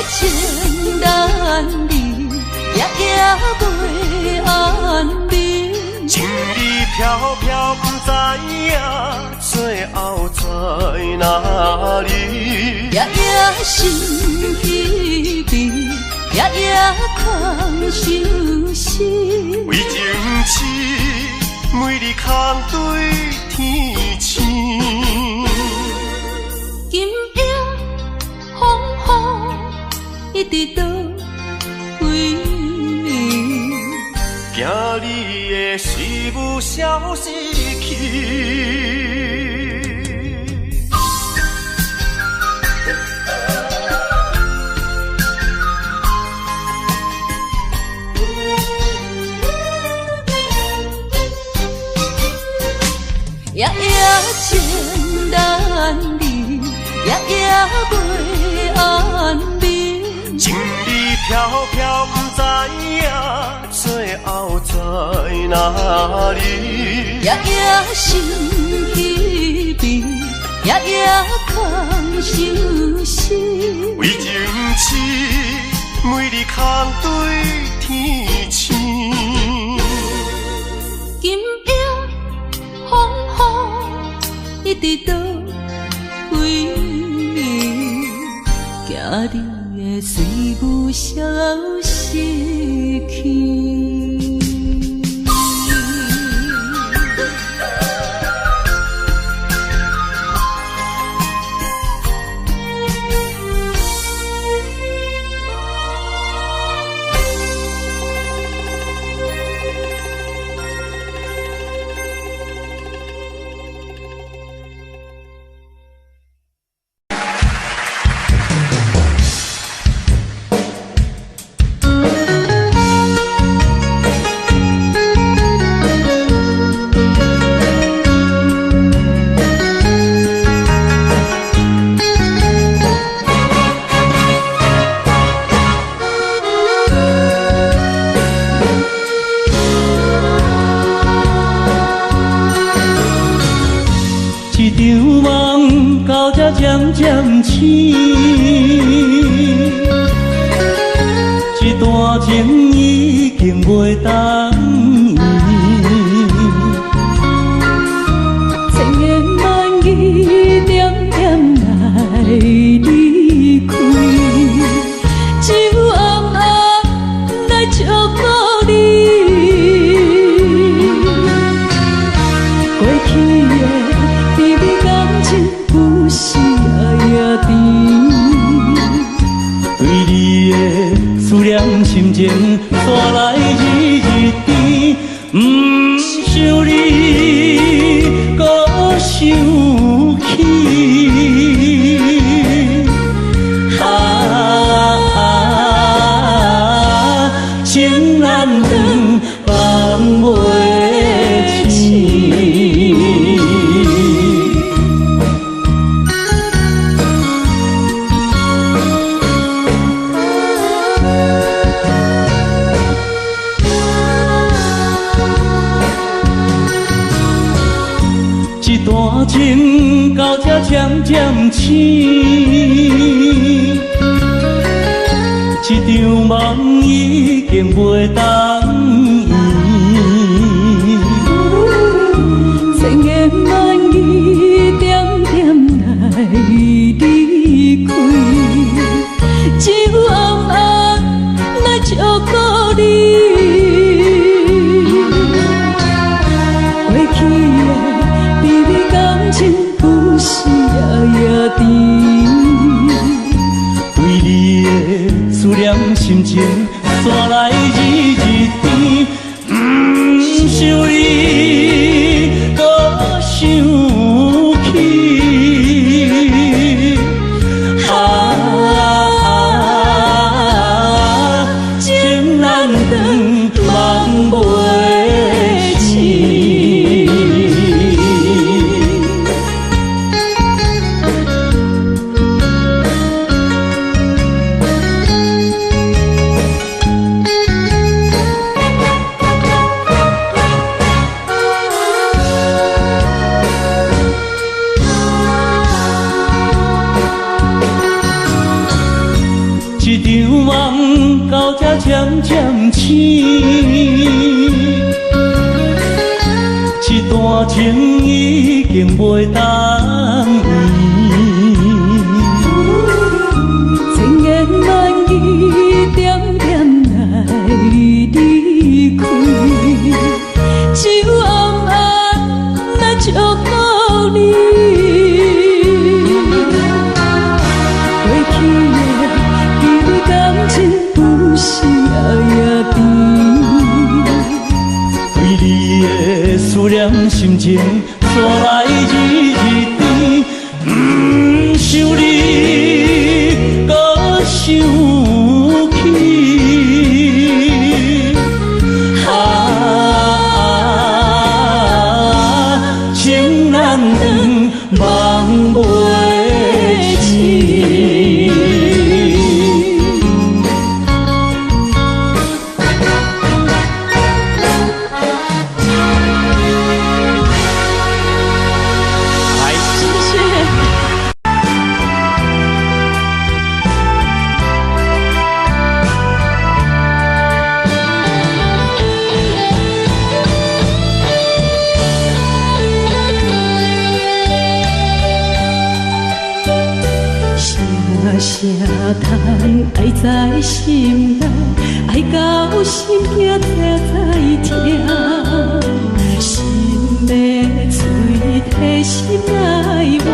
情难离，夜夜袂安眠。情意飘飘，不知影最后在哪里。夜夜心稀微，夜夜空相思。为情痴，每日空对天星。今夜风雨一直到归暝，惊你的随无消失去。夜夜情难离，夜夜袂安眠。情意飘飘，不知影最后在哪里。夜夜心稀微，夜夜空相思。为情痴，每日空对天星。今夜风雨一直到归暝，惊你的随无消失去。渐渐醒，这段情已经袂当延。千言万语点点来离开，只有暗暗来祝福你。过去的甜蜜感情不是夜甜，对你的思念心情带来日日甜，不想你搁想起。情难断，放袂清。这段情到这渐渐醒，这场梦已经袂当延。千言万语点点来离开，只有暗暗来祝福你。过去的甜蜜感情不是夜甜，对你的思念心情带来日日甜，不想你搁想起。情难断，梦袂清。才渐渐醒，一段情已经袂当圆，千言万语点点来离开，就暗暗来祝福你。思念心情带来日日甜，不想你，搁想起。情难断，梦袂醒。啥通爱在心内，爱到心惊才痛，心要碎体心内活，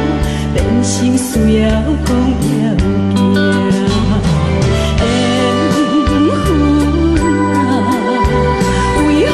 变成需要讲条件。缘分啊，为何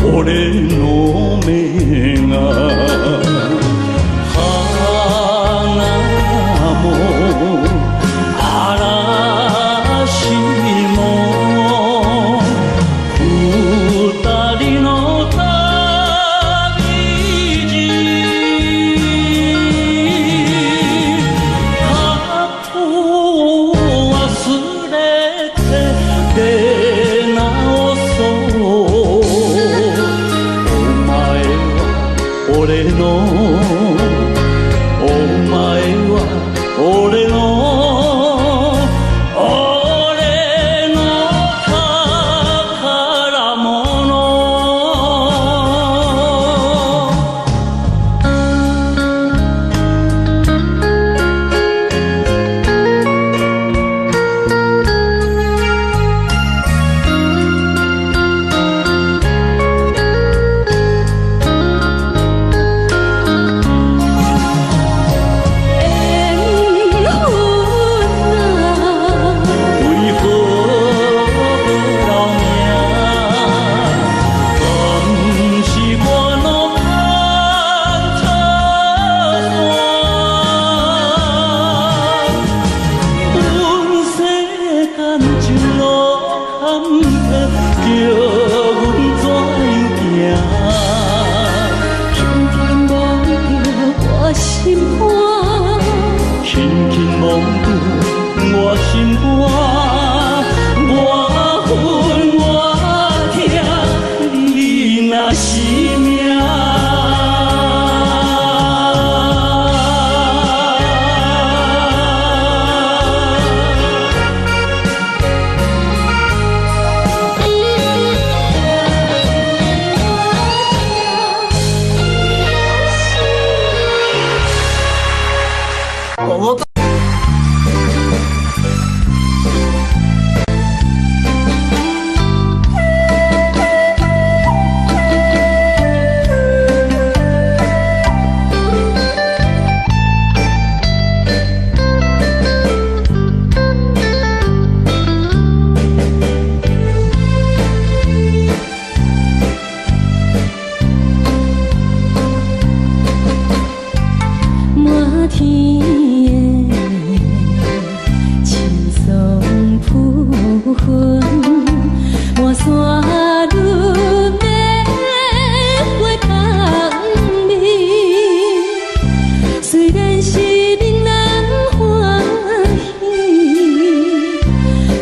无留名？敢是我？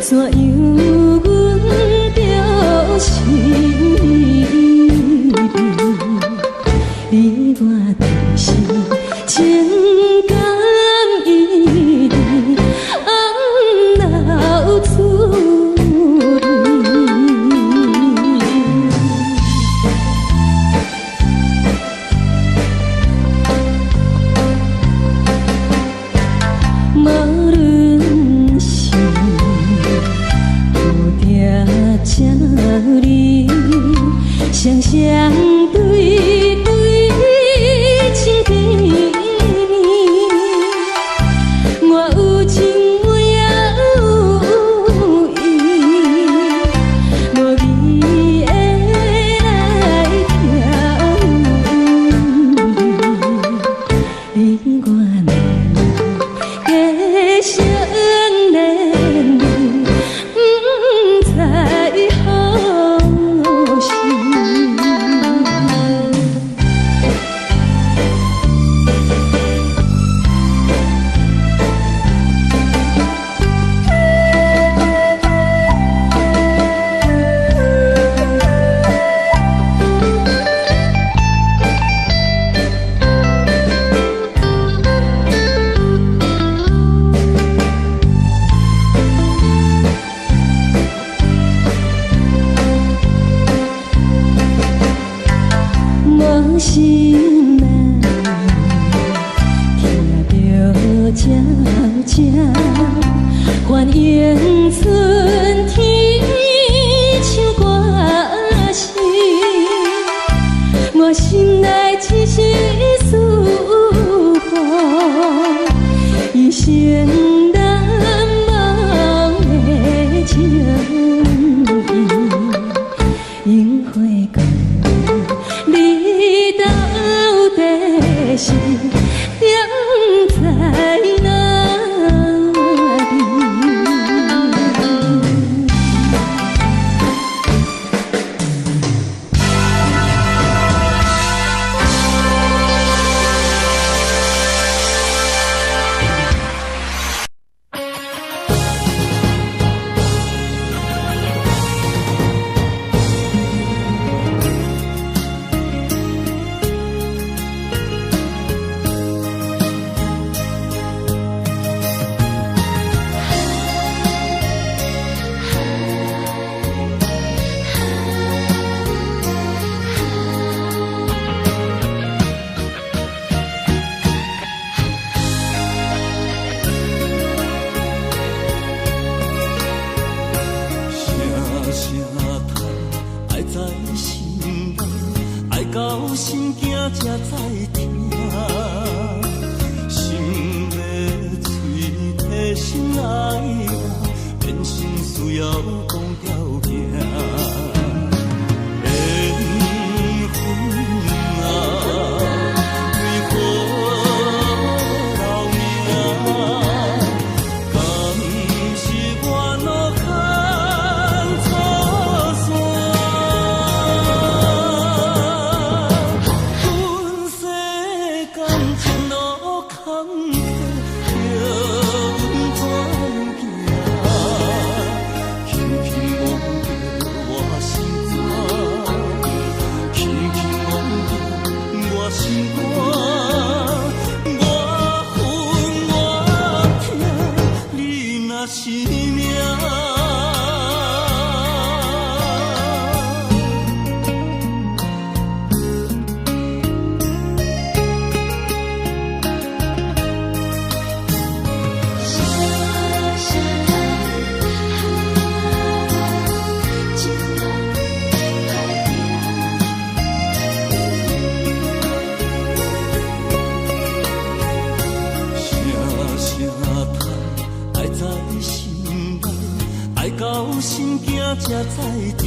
怎样阮着心你我的心情感一直红流出泪。无论是有定这里，双双对对情甜蜜，我有情我也有意，无味的来调你我两个相恋，不知何时。我心内听着悄悄欢迎春天唱歌声，我心内一丝思念，一生难忘的情意，樱花果。你到底是踮在哪里？到心惊才知听，心要嘴替心爱人，变成需要讲条件。缘分啊，为何留命？敢是我脑壳错线？是命。到心惊才知听，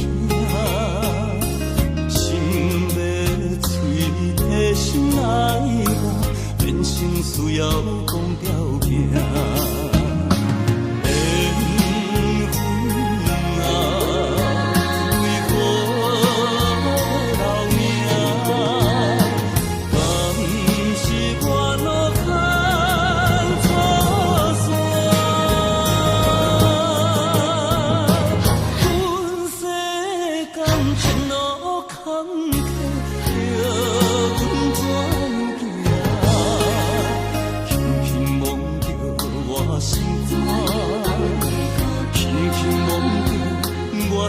心要嘴替心爱人，变成需要讲条件。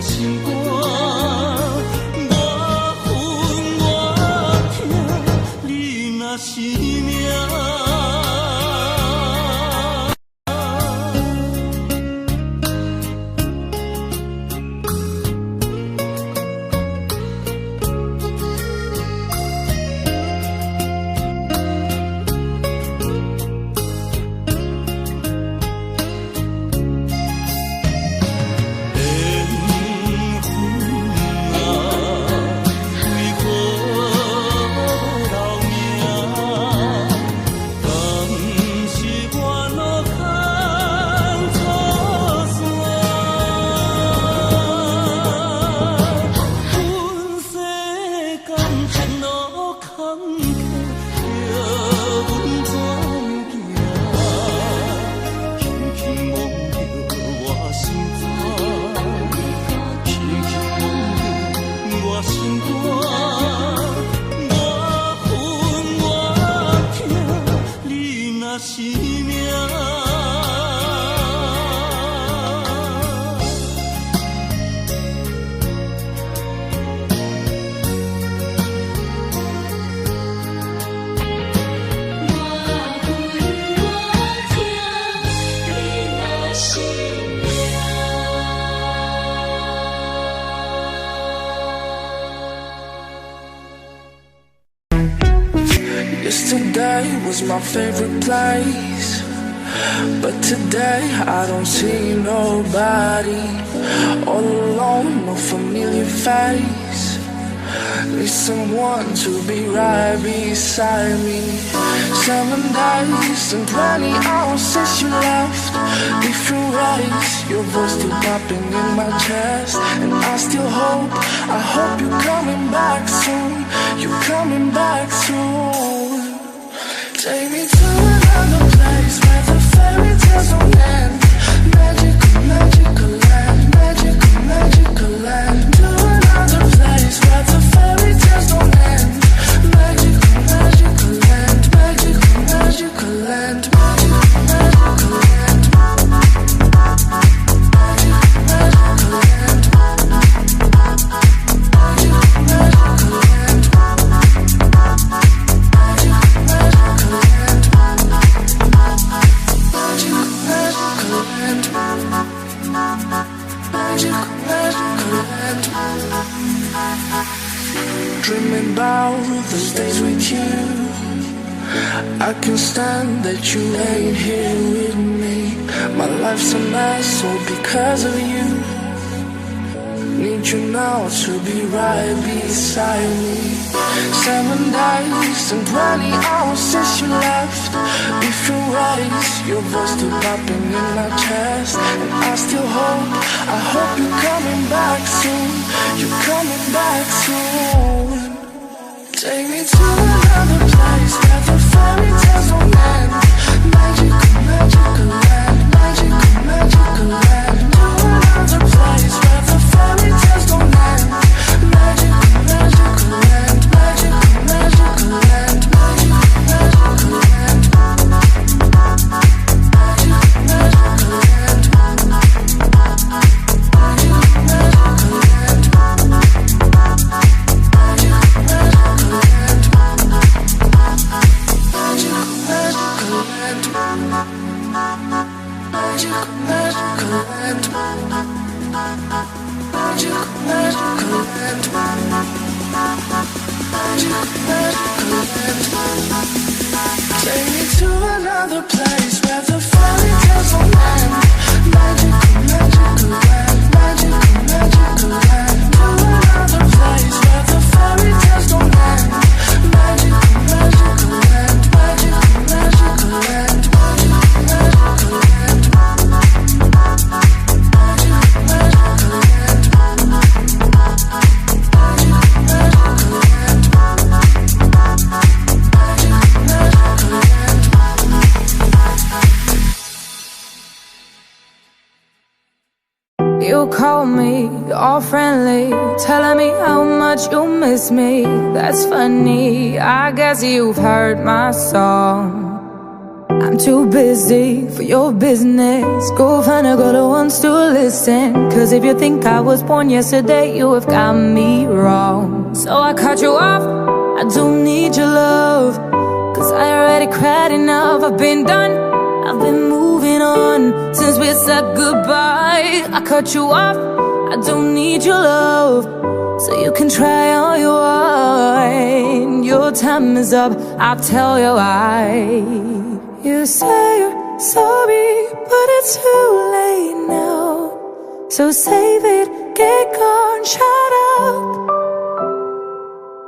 心肝，我恨我痛，你若是命。Yesterday was my favorite place, but today I don't see nobody. All alone, no familiar face. Need someone to be right beside me. 7 days and 20 hours since you left. Different ways, your voice still popping in my chest. And I still hope, I hope you're coming back soon. You're coming back soon. Take me to another place where the fairy tales don't end. Magical, magical land, magical, magical land. To another place where the fairy tales don't end. Magical, magical land, magical, magical land, magical, magical land. Magical, magical land. Magical, magical land. Dreaming about those days with you. I can't stand that you ain't here with me. My life's a mess all because of you. Need you now to be right beside me. 7 days and 20 hours since you left. Different ways, your voice still popping in my chest. And I still hope, I hope you're coming back soon. You're coming back soon. Take me to another place where the fairy tales don't end. Magical, magical land, magical, magical land. To another place where the fairy tales don't end. Magical, magical land, magical, magical land, magical, magical land. Magical, magical land. Magical, magical land. Take me to another place where the fairy tales don't end. Magical, magical land, magical, magical land. To another place where the fairy tales don't end. Magical, magical land, magical, magical land, magical, magical land. Magical, magical land. You call me all friendly, telling me how much you miss me. That's funny, I guess you've heard my song. I I'm too busy for your business. Go find a girl who wants to listen. Cause if you think I was born yesterday, you have got me wrong. So I cut you off, I don't need your love. Cause I already cried enough, I've been done, I've been moving on since we said goodbye. I cut you off, I don't need your love. So you can try all you want. Your time is up, I'll tell you why. You say you're sorry, but it's too late now. So save it, get gone, shut up.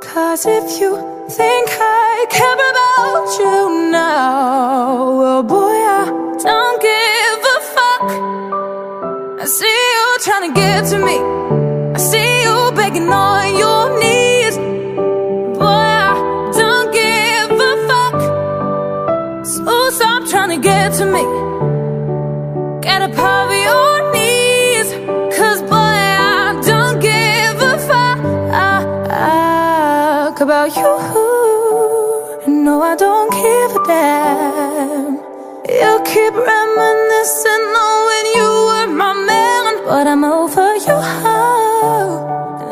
Cause if you think I care about you now, well boy, I don't give a fuck. I see you trying to get to me, I see you begging on your knees. Boy, I don't give a fuck. So stop trying to get to me, get up off your knees. Cause boy, I don't give a fuck about you. No, I don't give a damn. You keep reminiscing on when you were my man, but I'm over you.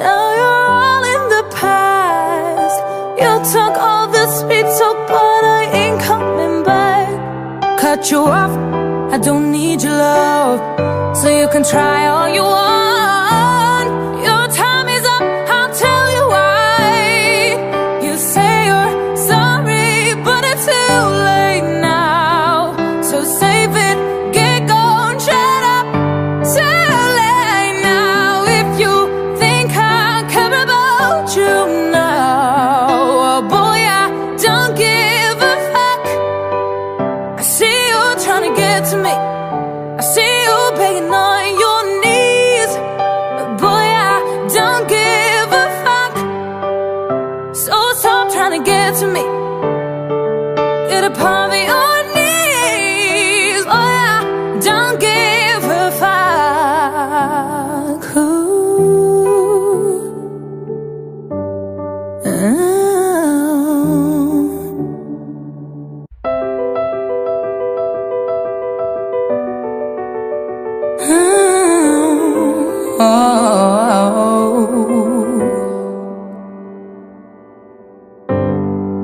Now you're all in the past. You took all the sweet talk, but I ain't coming back. Cut you off, I don't need your love. So you can try all you want. Your time is up, I'll tell you why. You say you're sorry, but it's too late now. So save it, get gone, shut up. Too late now. If you think I care about you now, oh boy, I don't give a fuck. I see you trying to get to me, I see you begging on your knees. But boy, I don't give a fuck. So stop trying to get to me, get up on your knees. Boy, I don't give a fuck.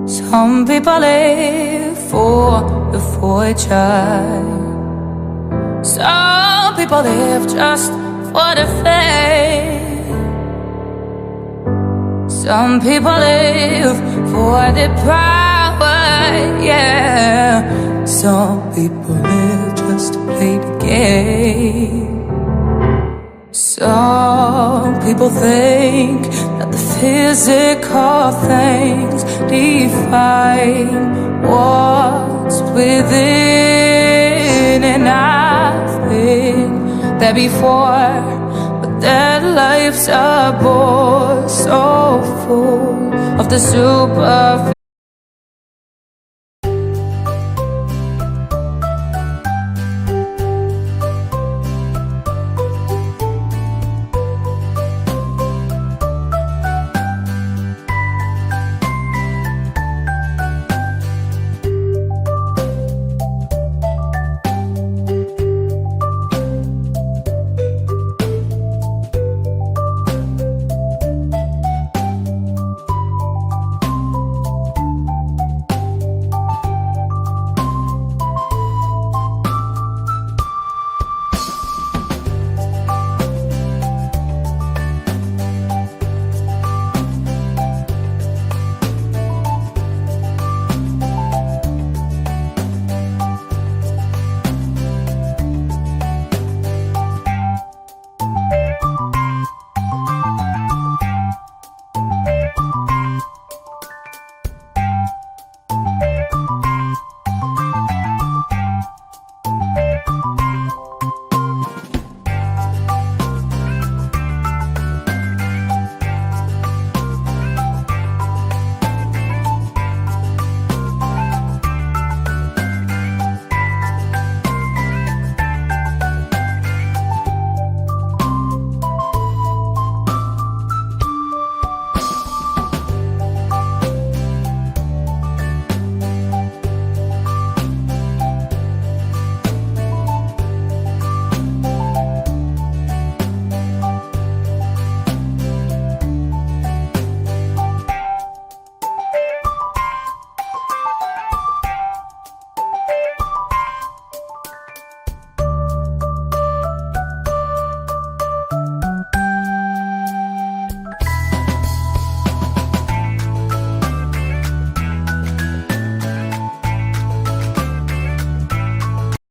Some people live for the fortune. Some people live just for the fame. Some people live for the power, yeah. Some people live just to play the game. Some people think that the physical things define what's within. And I've been there before, but that life's a bore so full of the superficial.